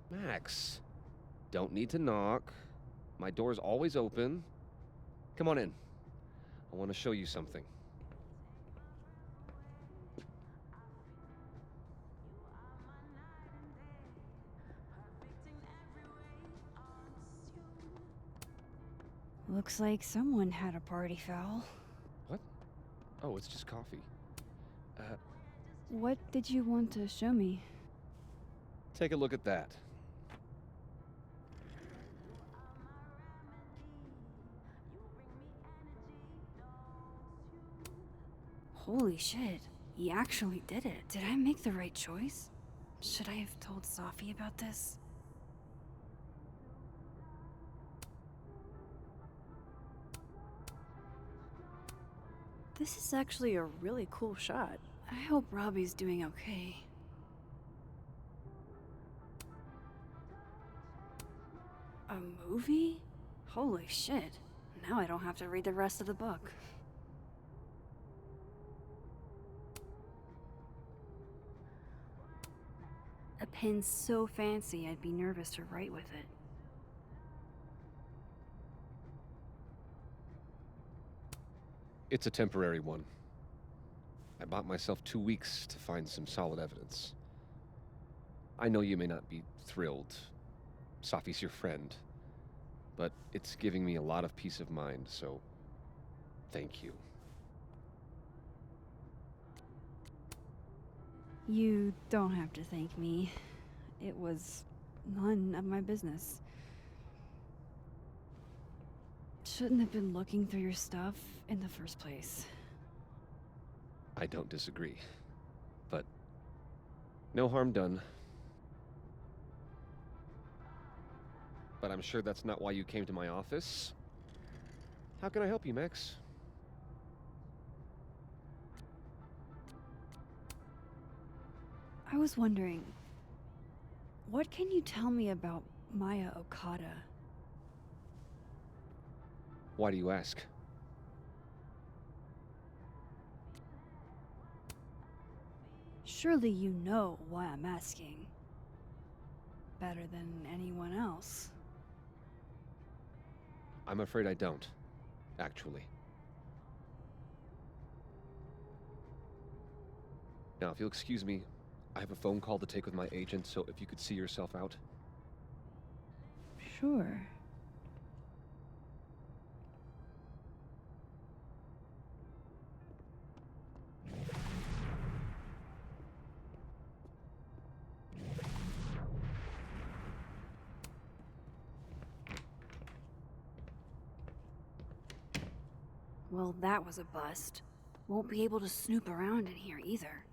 Max, don't need to knock. My door's always open. Come on in. I want to show you something. Looks like someone had a party foul. What? Oh, it's just coffee. What did you want to show me? Take a look at that. Holy shit, he actually did it. Did I make the right choice? Should I have told Safi about this? This is actually a really cool shot. I hope Robbie's doing okay. A movie? Holy shit. Now I don't have to read the rest of the book. A pen so fancy I'd be nervous to write with it. It's a temporary one. I bought myself 2 weeks to find some solid evidence. I know you may not be thrilled. Safi's your friend. But it's giving me a lot of peace of mind, so thank you. You don't have to thank me. It was none of my business. Shouldn't have been looking through your stuff in the first place. I don't disagree. But no harm done. But I'm sure that's not why you came to my office. How can I help you, Max? I was wondering, what can you tell me about Maya Okada? Why do you ask? Surely you know why I'm asking. Better than anyone else. I'm afraid I don't, actually. Now, if you'll excuse me, I have a phone call to take with my agent, so if you could see yourself out. Sure. Well, that was a bust. Won't be able to snoop around in here either.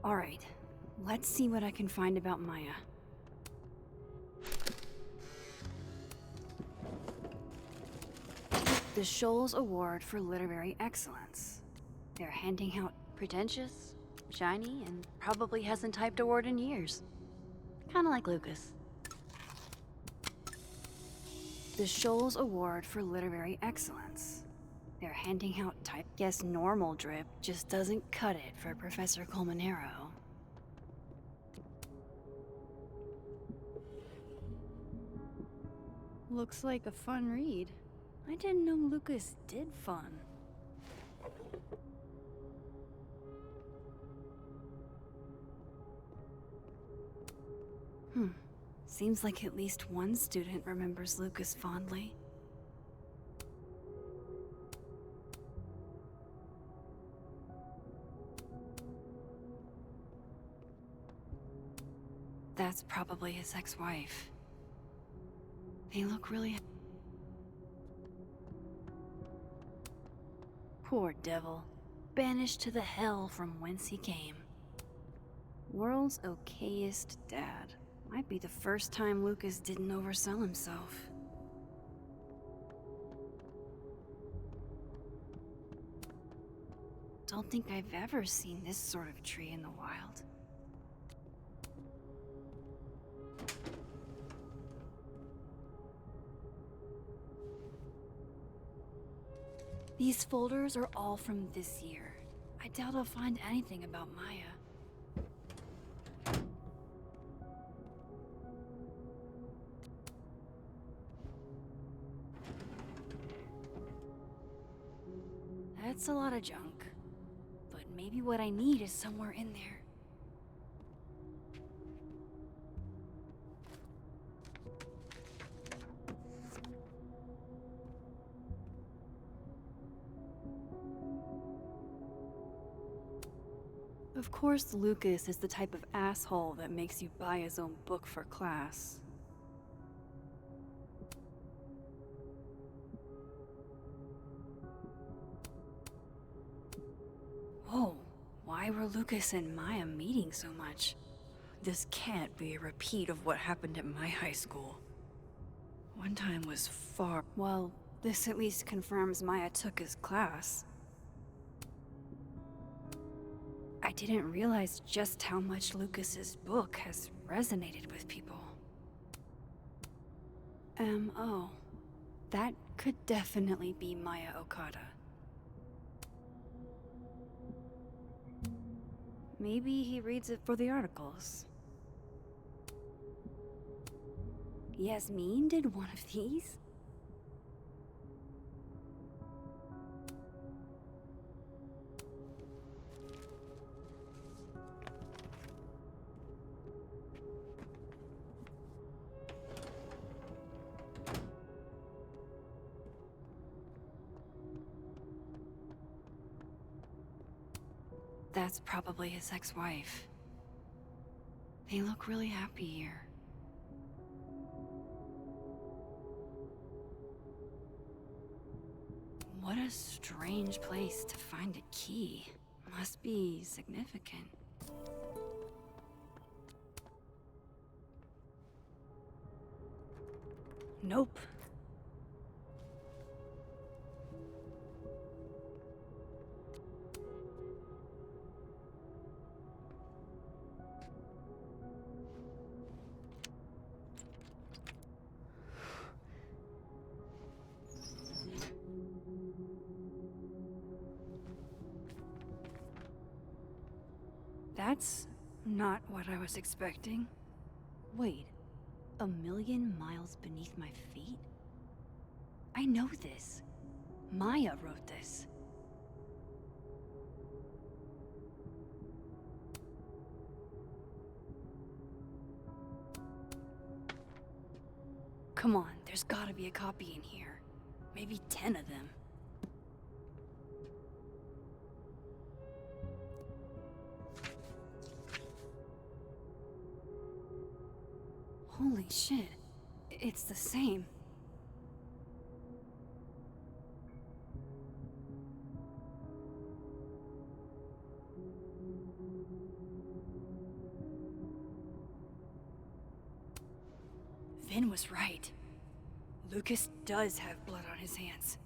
All right, let's see what I can find about Maya. The Shoals Award for Literary Excellence. They're handing out pretentious, shiny, and probably hasn't typed a word in years. Kinda like Lucas. The Shoals Award for Literary Excellence. They're handing out type. Guess normal drip just doesn't cut it for Professor Colmenero. Looks like a fun read. I didn't know Lucas did fun. Seems like at least one student remembers Lucas fondly. That's probably his ex-wife. They look really... Poor devil. Banished to the hell from whence he came. World's okayest dad. Might be the first time Lucas didn't oversell himself. Don't think I've ever seen this sort of tree in the wild. These folders are all from this year. I doubt I'll find anything about Maya. That's a lot of junk. But maybe what I need is somewhere in there. Of course, Lucas is the type of asshole that makes you buy his own book for class. Whoa, why were Lucas and Maya meeting so much? This can't be a repeat of what happened at my high school. One time was far... Well, this at least confirms Maya took his class. I didn't realize just how much Lucas's book has resonated with people. M.O. That could definitely be Maya Okada. Maybe he reads it for the articles. Yasmin did one of these? That's probably his ex-wife. They look really happy here. What a strange place to find a key. Must be significant. Nope. That's not what I was expecting. Wait, 1,000,000 miles beneath my feet? I know this. Maya wrote this. Come on, there's gotta be a copy in here. Maybe 10 of them. Holy shit. It's the same. Vin was right. Lucas does have blood on his hands.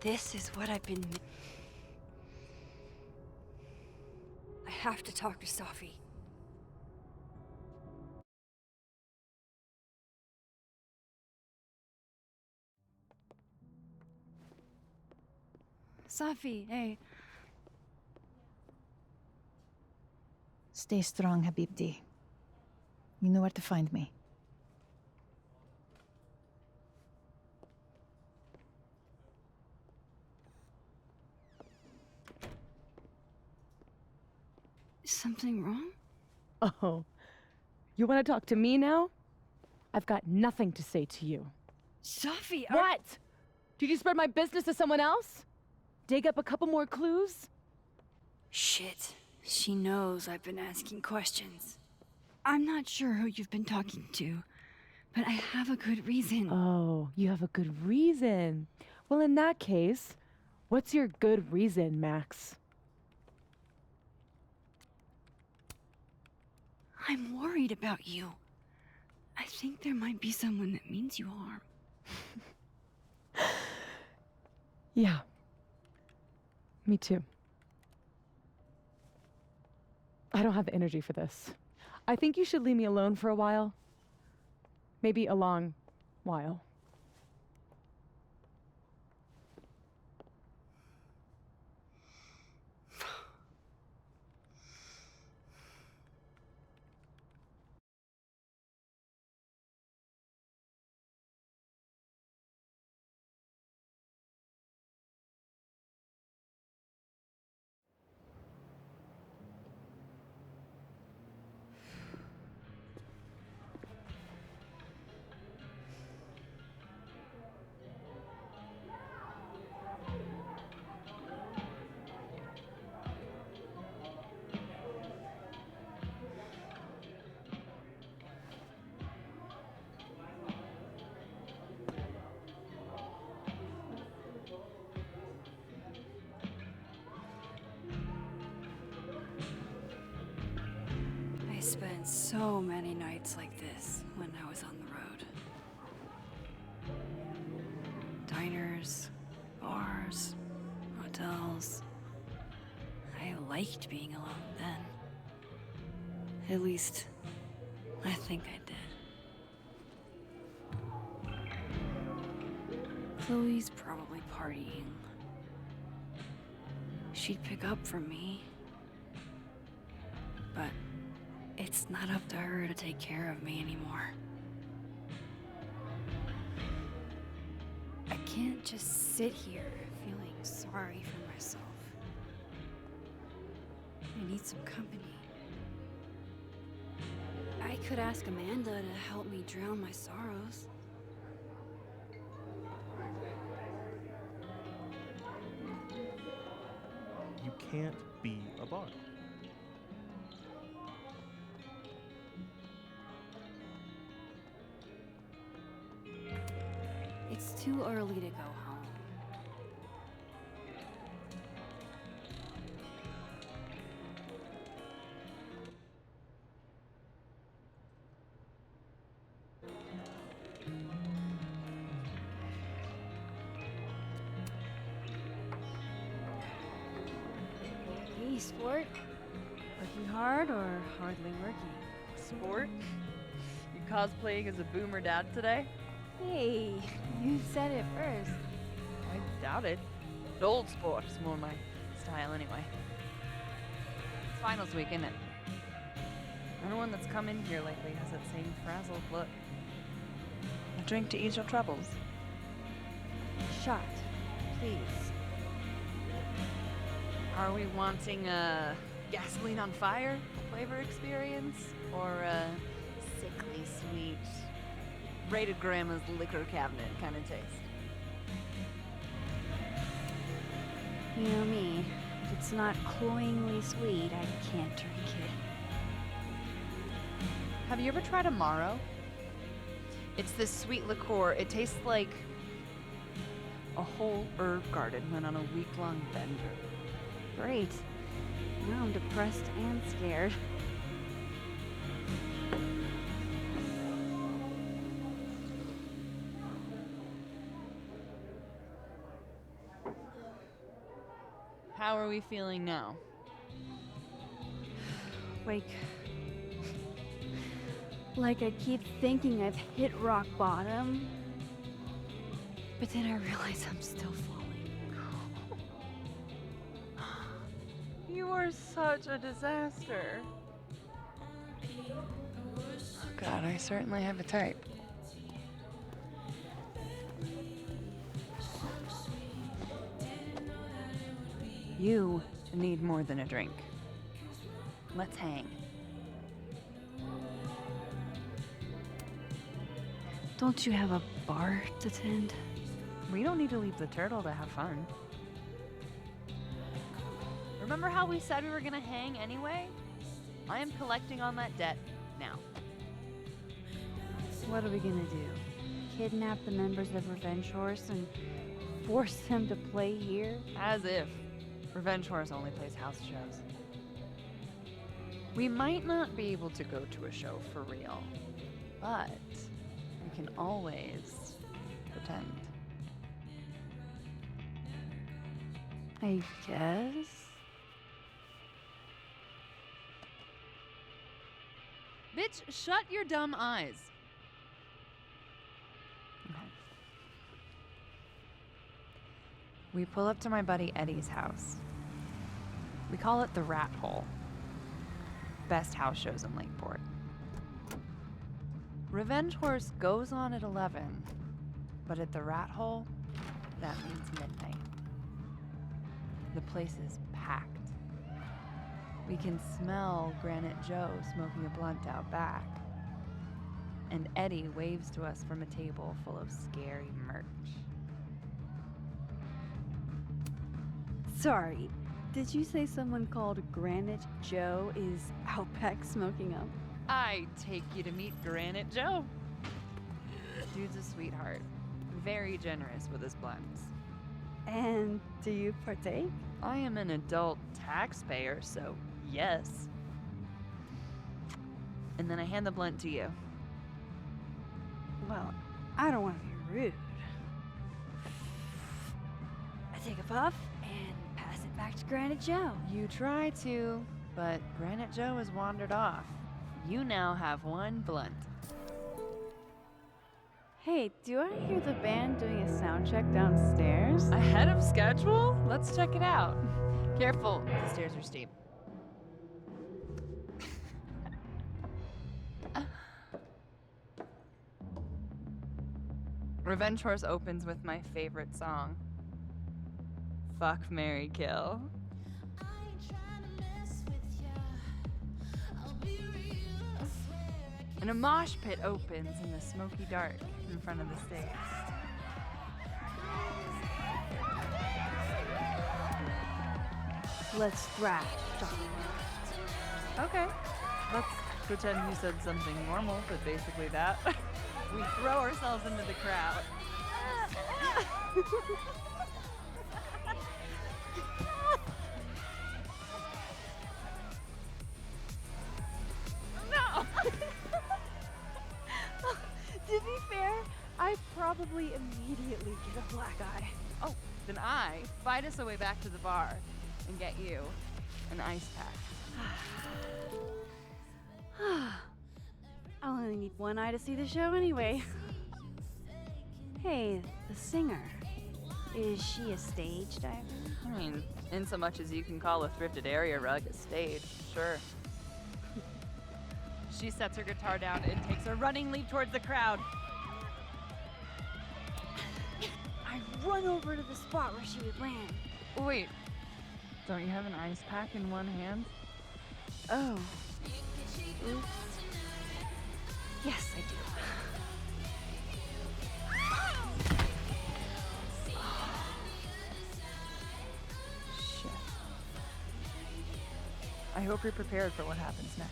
This is what I've been... I have to talk to Safi. Safi, hey. Stay strong, Habibti. You know where to find me. Is something wrong? Oh, you want to talk to me now? I've got nothing to say to you. Safi, What? Did you spread my business to someone else? Dig up a couple more clues? Shit. She knows I've been asking questions. I'm not sure who you've been talking to, but I have a good reason. Oh, you have a good reason. Well, in that case, what's your good reason, Max? I'm worried about you. I think there might be someone that means you harm. Yeah. Me too. I don't have the energy for this. I think you should leave me alone for a while. Maybe a long while. I spent so many nights like this when I was on the road. Diners, bars, hotels. I liked being alone then. At least, I think I did. Chloe's probably partying. She'd pick up from me. But it's not up to her to take care of me anymore. I can't just sit here feeling sorry for myself. I need some company. I could ask Amanda to help me drown my sorrows. You can't be a bar. It's too early to go home. Hey, sport. Working hard or hardly working? Sport? You cosplaying as a boomer dad today? Hey, you said it first. I doubt it. Old sport is more my style anyway. It's finals week, isn't it? Everyone that's come in here lately has that same frazzled look. A drink to ease your troubles. Shot, please. Are we wanting a gasoline on fire flavor experience? Or a sickly sweet, rated grandma's liquor cabinet kind of taste? You know me. If it's not cloyingly sweet, I can't drink it. Have you ever tried Amaro? It's this sweet liqueur. It tastes like a whole herb garden went on a week-long bender. Great. Now I'm depressed and scared. How are we feeling now? Like I keep thinking I've hit rock bottom, but then I realize I'm still falling. You're such a disaster. Oh God, I certainly have a type. You need more than a drink. Let's hang. Don't you have a bar to tend? We don't need to leave the turtle to have fun. Remember how we said we were gonna hang anyway? I am collecting on that debt now. What are we gonna do? Kidnap the members of Revenge Horse and force them to play here? As if. Revenge Horse only plays house shows. We might not be able to go to a show for real, but we can always pretend. I guess? Bitch, shut your dumb eyes. Okay. We pull up to my buddy Eddie's house. We call it the Rat Hole. Best house shows in Lakeport. Revenge Horse goes on at 11, but at the Rat Hole, that means midnight. The place is packed. We can smell Granite Joe smoking a blunt out back. And Eddie waves to us from a table full of scary merch. Sorry, did you say someone called Granite Joe is out back smoking up? I take you to meet Granite Joe. Dude's a sweetheart. Very generous with his blunts. And do you partake? I am an adult taxpayer, so yes. And then I hand the blunt to you. Well, I don't want to be rude. I take a puff and pass it back to Granite Joe. You try to, but Granite Joe has wandered off. You now have one blunt. Hey, do I hear the band doing a sound check downstairs? Ahead of schedule? Let's check it out. Careful, the stairs are steep. Revenge Horse opens with my favorite song. Fuck, Marry, Kill. And a mosh pit opens in the smoky dark in front of the stage. Let's thrash. Okay. Let's pretend you said something normal, but basically that. We throw ourselves into the crowd. No! To be fair, I probably immediately get a black eye. Oh, then I fight us a way back to the bar and get you an ice pack. I'll only need one eye to see the show anyway. Hey, the singer. Is she a stage diver? I mean, in so much as you can call a thrifted area rug a stage, sure. She sets her guitar down and takes a running leap towards the crowd. I run over to the spot where she would land. Wait, don't you have an ice pack in one hand? Oh. Oops. Yes, I do. Shit. I hope you're prepared for what happens next.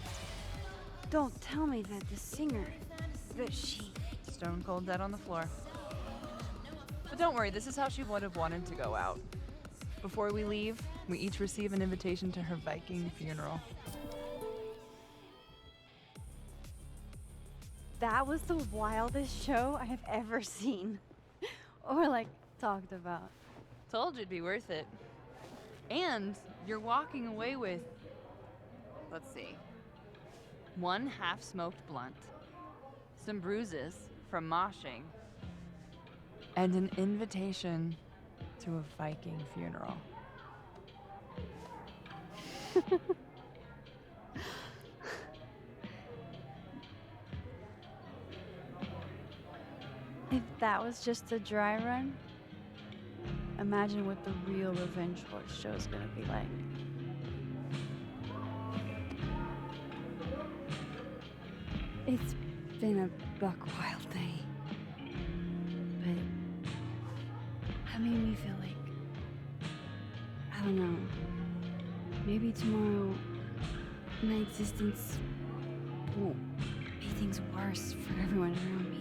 Don't tell me that the singer, that she... Stone cold dead on the floor. But don't worry, this is how she would have wanted to go out. Before we leave, we each receive an invitation to her Viking funeral. That was the wildest show I have ever seen. Or, like, talked about. Told you it'd be worth it. And you're walking away with, let's see, one half-smoked blunt, some bruises from moshing, and an invitation to a Viking funeral. If that was just a dry run, imagine what the real Revenge Horse show is gonna be like. It's been a buck wild day, but that made me feel like, I don't know, maybe tomorrow my existence won't make things worse for everyone around me.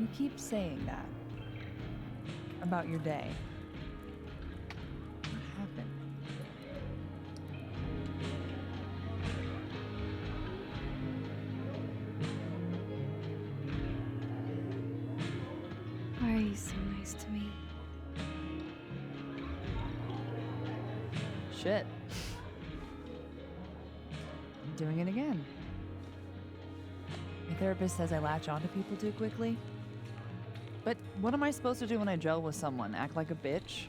You keep saying that about your day. What happened? Why are you so nice to me? Shit. I'm doing it again. My therapist says I latch onto people too quickly. But what am I supposed to do when I gel with someone? Act like a bitch?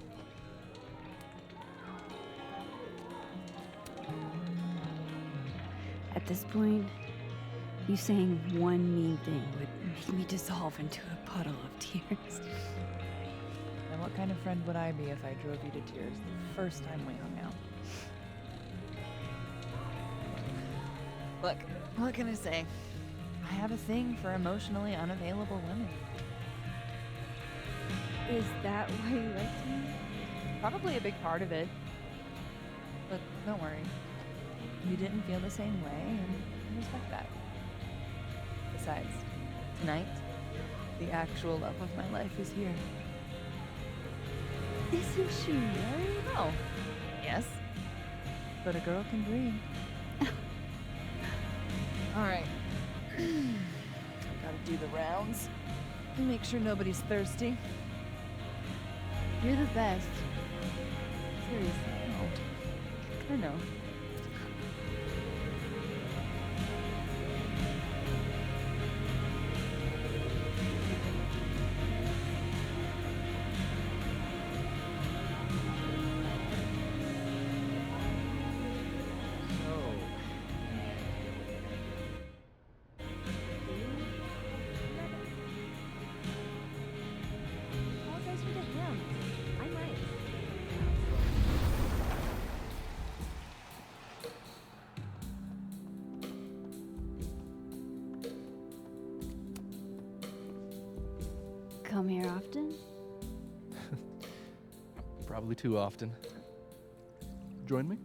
At this point, you saying one mean thing would make me dissolve into a puddle of tears. And what kind of friend would I be if I drove you to tears the first time we hung out? Look, what can I say? I have a thing for emotionally unavailable women. Is that why you liked me? Probably a big part of it. But don't worry. You didn't feel the same way, and I respect that. Besides, tonight, the actual love of my life is here. Isn't she married? Oh, yes. But a girl can dream. All right. Gotta do the rounds. Make sure nobody's thirsty. You're the best. Seriously. I know. Apologize to him. I'm nice. Come here often? Probably too often. Join me?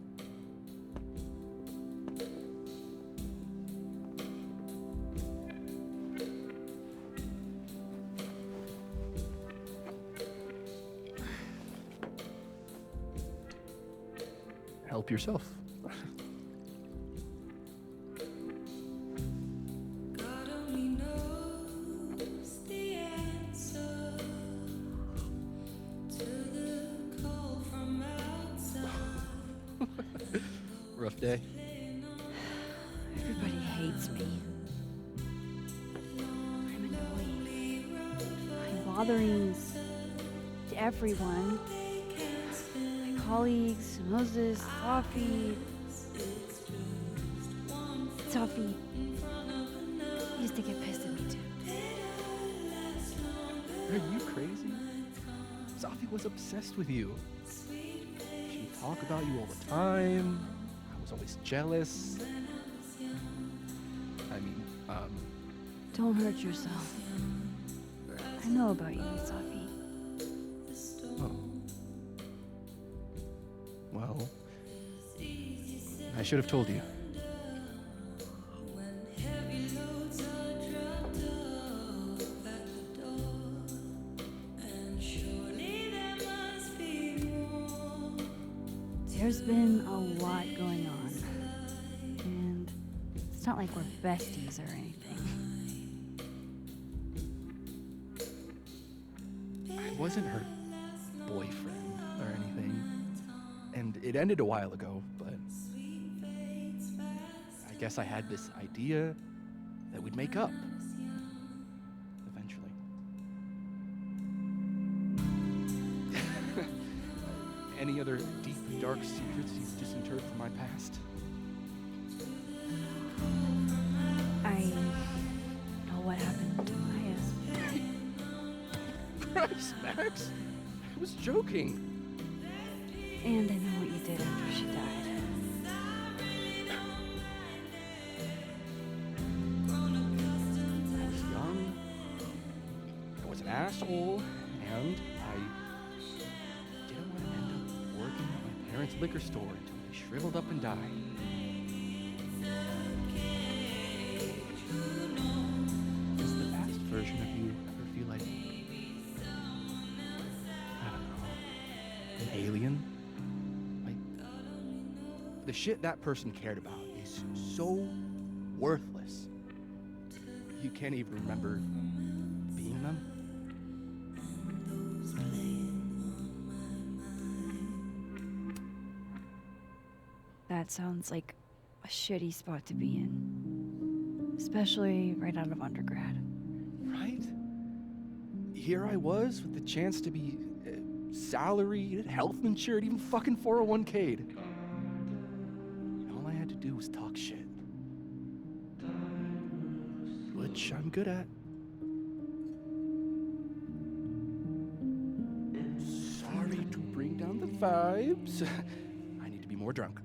Help yourself. Rough day. Everybody hates me. I'm annoying. I'm bothering everyone. My colleagues, Moses, Safi. Safi used to get pissed at me too. Are you crazy? Safi was obsessed with you. She'd talk about you all the time. I was always jealous. I mean, Don't hurt yourself. I know about you and Safi. oh. Well, I should have told you. There's been a lot going on. And it's not like we're besties or anything. I wasn't her boyfriend or anything. And it ended a while ago, but guess I had this idea that we'd make up. Eventually. Any other deep, dark secrets you've disinterred from my past? I know what happened to Maya. Christ, Max! I was joking. And I know what you did after she died. I was young, I was an asshole, and I didn't want to end up working at my parents' liquor store until they shriveled up and died. Does the past version of you ever feel like, I don't know, an alien? Like, the shit that person cared about is so worthless. You can't even remember being them. That sounds like a shitty spot to be in. Especially right out of undergrad. Right? Here I was with the chance to be salaried, health insured, even fucking 401k'd. And all I had to do was talk shit. Which I'm good at. Sorry to bring down the vibes. I need to be more drunk.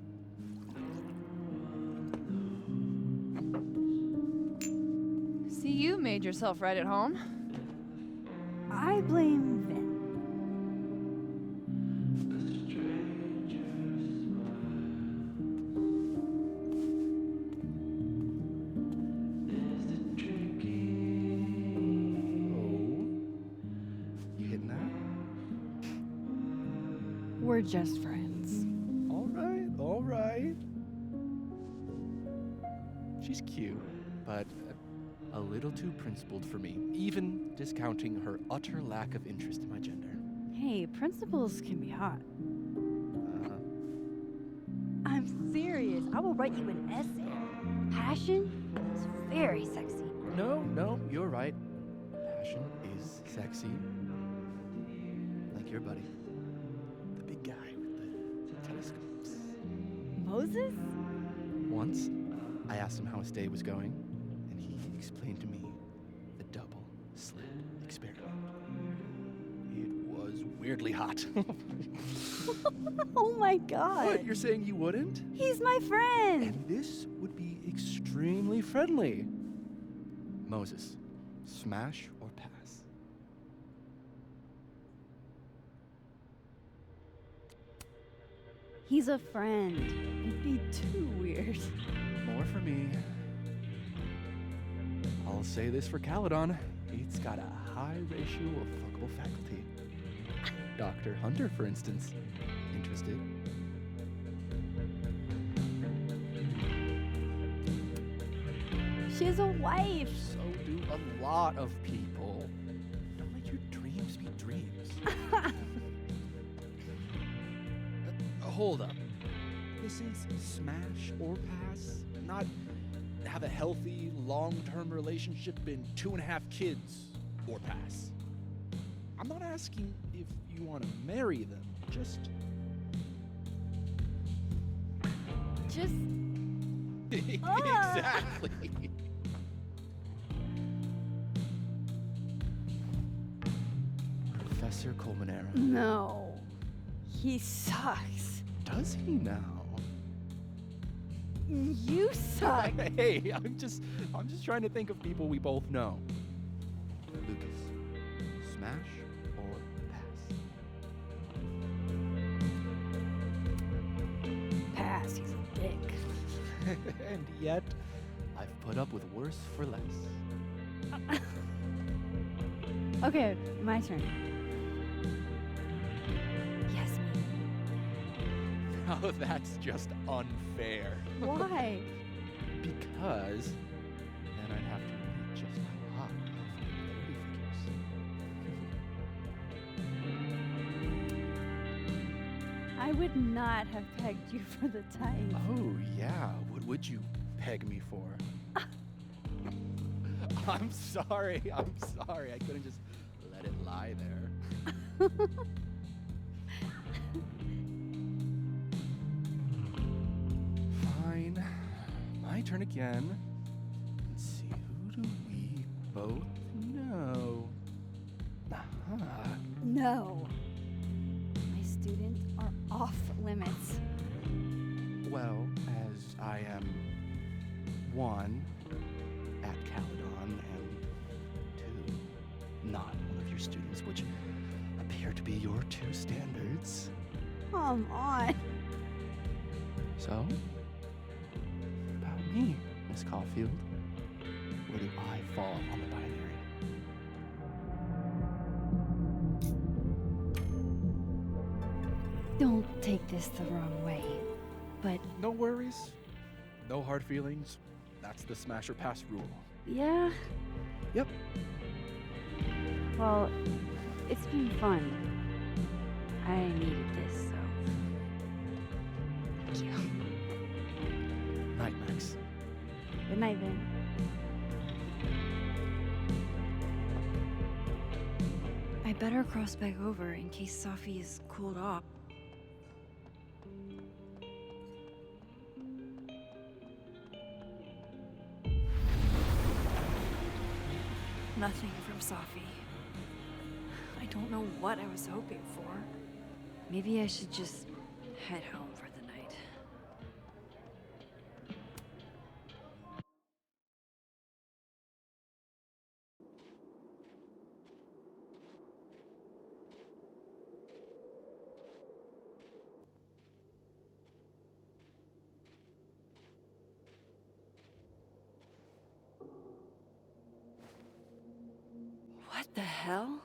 See, you made yourself right at home. I blame Vin. You hitting that? We're just friends. All right, all right. She's cute, but a little too principled for me, even discounting her utter lack of interest in my gender. Hey, principals can be hot. I'm serious. I will write you an essay. Passion is very sexy. No, you're right. Passion is sexy. Like your buddy. The big guy with the telescopes. Moses? Once, I asked him how his day was going, and he explained to me the double slit experiment. It was weirdly hot. Oh my god. What, you're saying you wouldn't? He's my friend. And this would be extremely friendly. Moses, smash or pass? He's a friend. It'd be too weird. More for me. I'll say this for Caledon. It's got a high ratio of fuckable faculty. Dr. Hunter, for instance. Interested? She has a wife. So do a lot of people. Don't let your dreams be dreams. Hold up. This is smash or pass, not have a healthy, long-term relationship and 2.5 kids or pass. I'm not asking if you want to marry them, just exactly. Professor Colmenero. No. He sucks. Does he now? You suck. Hey, I'm just trying to think of people we both know. Lucas, smash or pass? Pass. He's a dick. And yet, I've put up with worse for less. Okay, my turn. Yes, me. Now that's just unfair. Why? Because then I'd have to admit just how hot my authority figures. I would not have pegged you for the type. Oh, yeah. Would you peg me for. I'm sorry. I'm sorry. I couldn't just let it lie there. Fine. My turn again. Let's see, who do we both know? No. My students are off limits. Well, as I am one at Caledon and two, not one of your students, which appear to be your two standards. Come on. So, what about me, Miss Caulfield? Where do I fall on the binary? Don't take this the wrong way, but No worries. No hard feelings. That's the smash or pass rule. yeah. Yep. Well, it's been fun. I needed this, so thank you. Night, Max. Good night, Vin. I better cross back over in case Safi is cooled off. Nothing from Safi. I don't know what I was hoping for. Maybe I should just head home for the night. What the hell?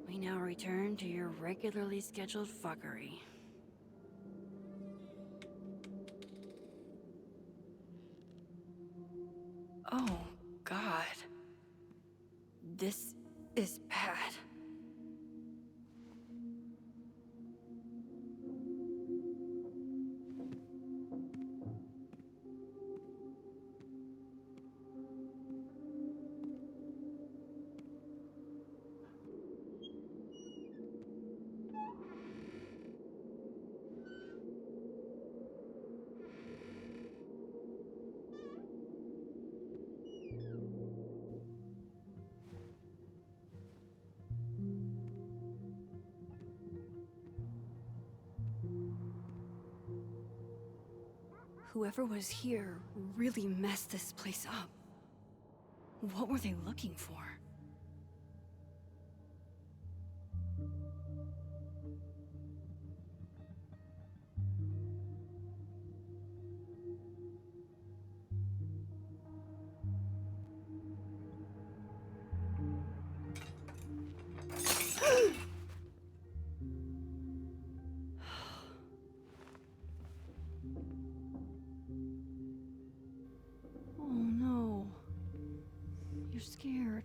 We now return to your regularly scheduled fuckery. Oh, God. This is bad. Whoever was here really messed this place up. What were they looking for? Oh no. You're scared.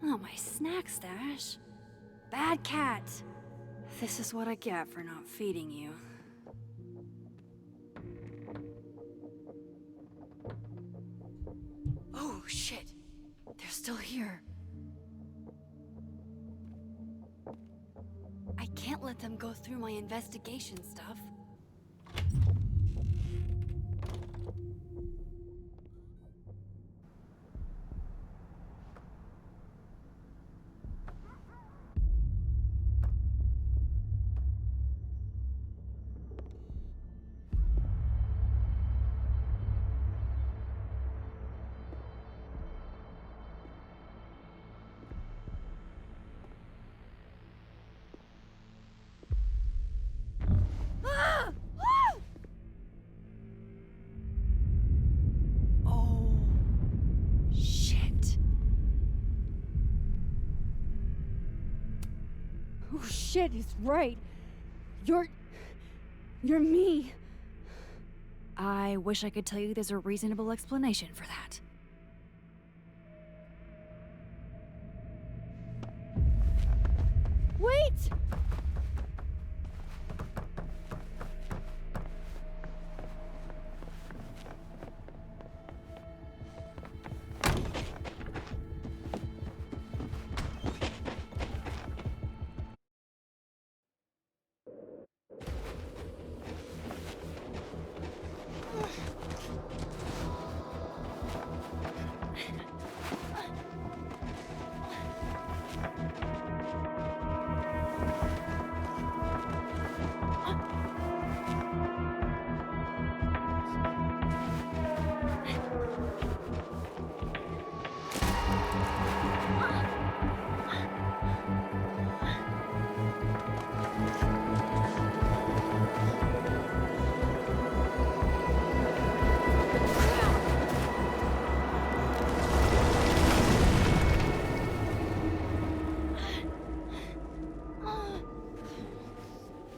Oh, my snack stash. Bad cat. This is what I get for not feeding you. Oh, shit. They're still here. I can't let them go through my investigation stuff. Ah! shit is right. You're me. I wish I could tell you there's a reasonable explanation for that. Wait!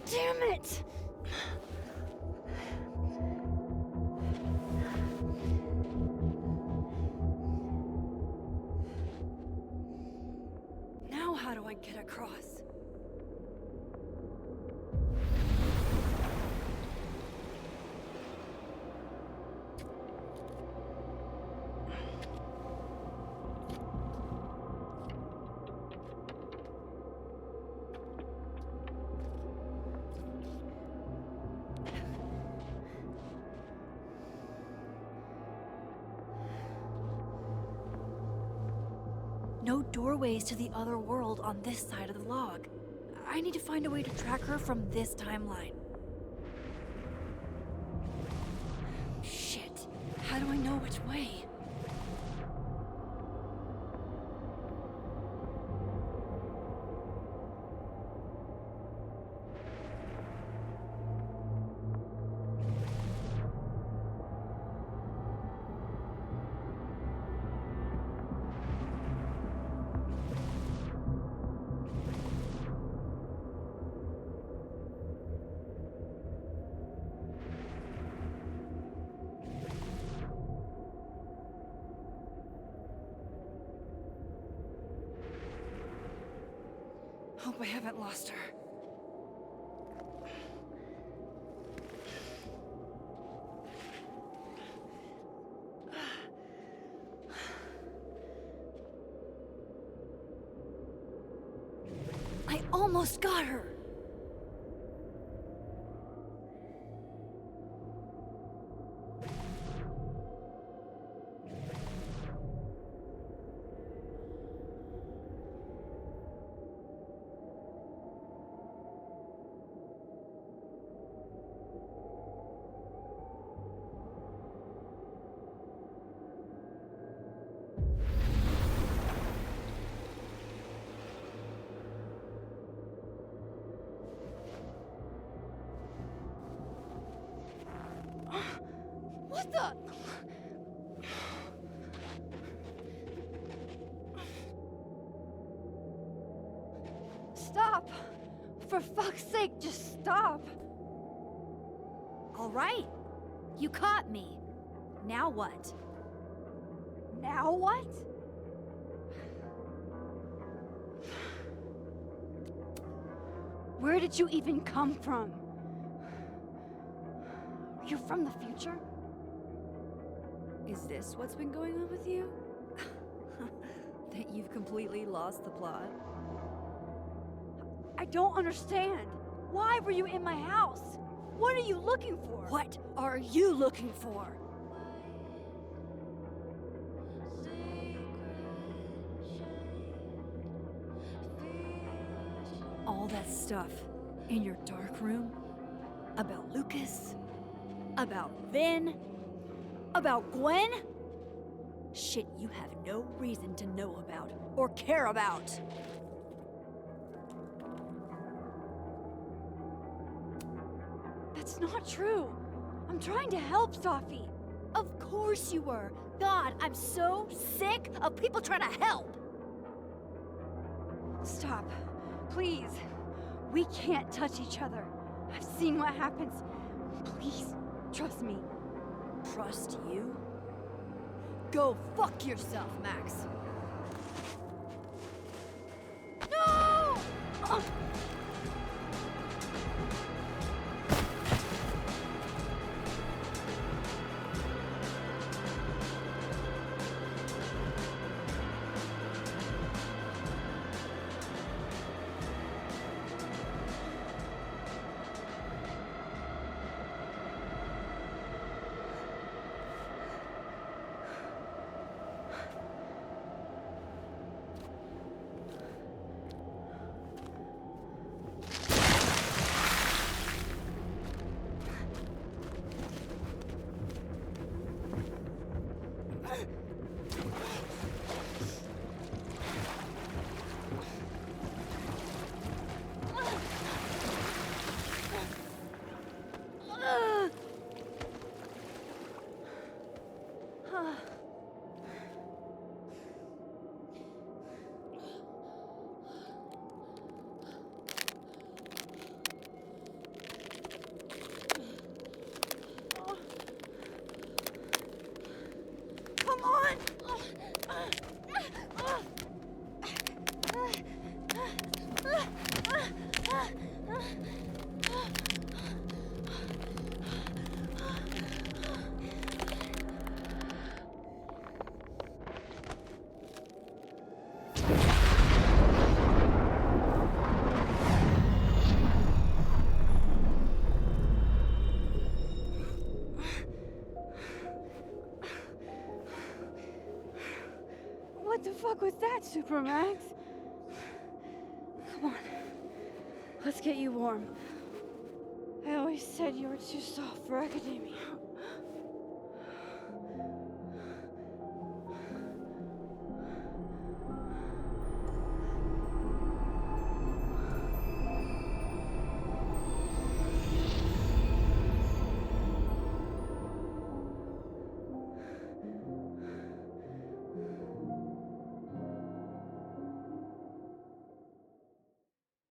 Damn it! Now how do I get across? No doorways to the other world on this side of the log. I need to find a way to track her from this timeline. Shit. How do I know which way? Hope I haven't lost her. I almost got her! What the? Stop! For fuck's sake, just stop! All right. You caught me. Now what? Now what? Where did you even come from? Are you from the future? Is this what's been going on with you? That you've completely lost the plot? I don't understand. Why were you in my house? What are you looking for? What are you looking for? All that stuff in your dark room? About Lucas? About Vin? About Gwen? Shit you have no reason to know about or care about. That's not true. I'm trying to help, Safi. Of course you were. God, I'm so sick of people trying to help. Stop. Please. We can't touch each other. I've seen what happens. Please, trust me. Trust you? Go fuck yourself, Max. No! Come on! What the fuck was that, Supermax? Come on. Let's get you warm. I always said you were too soft for academia.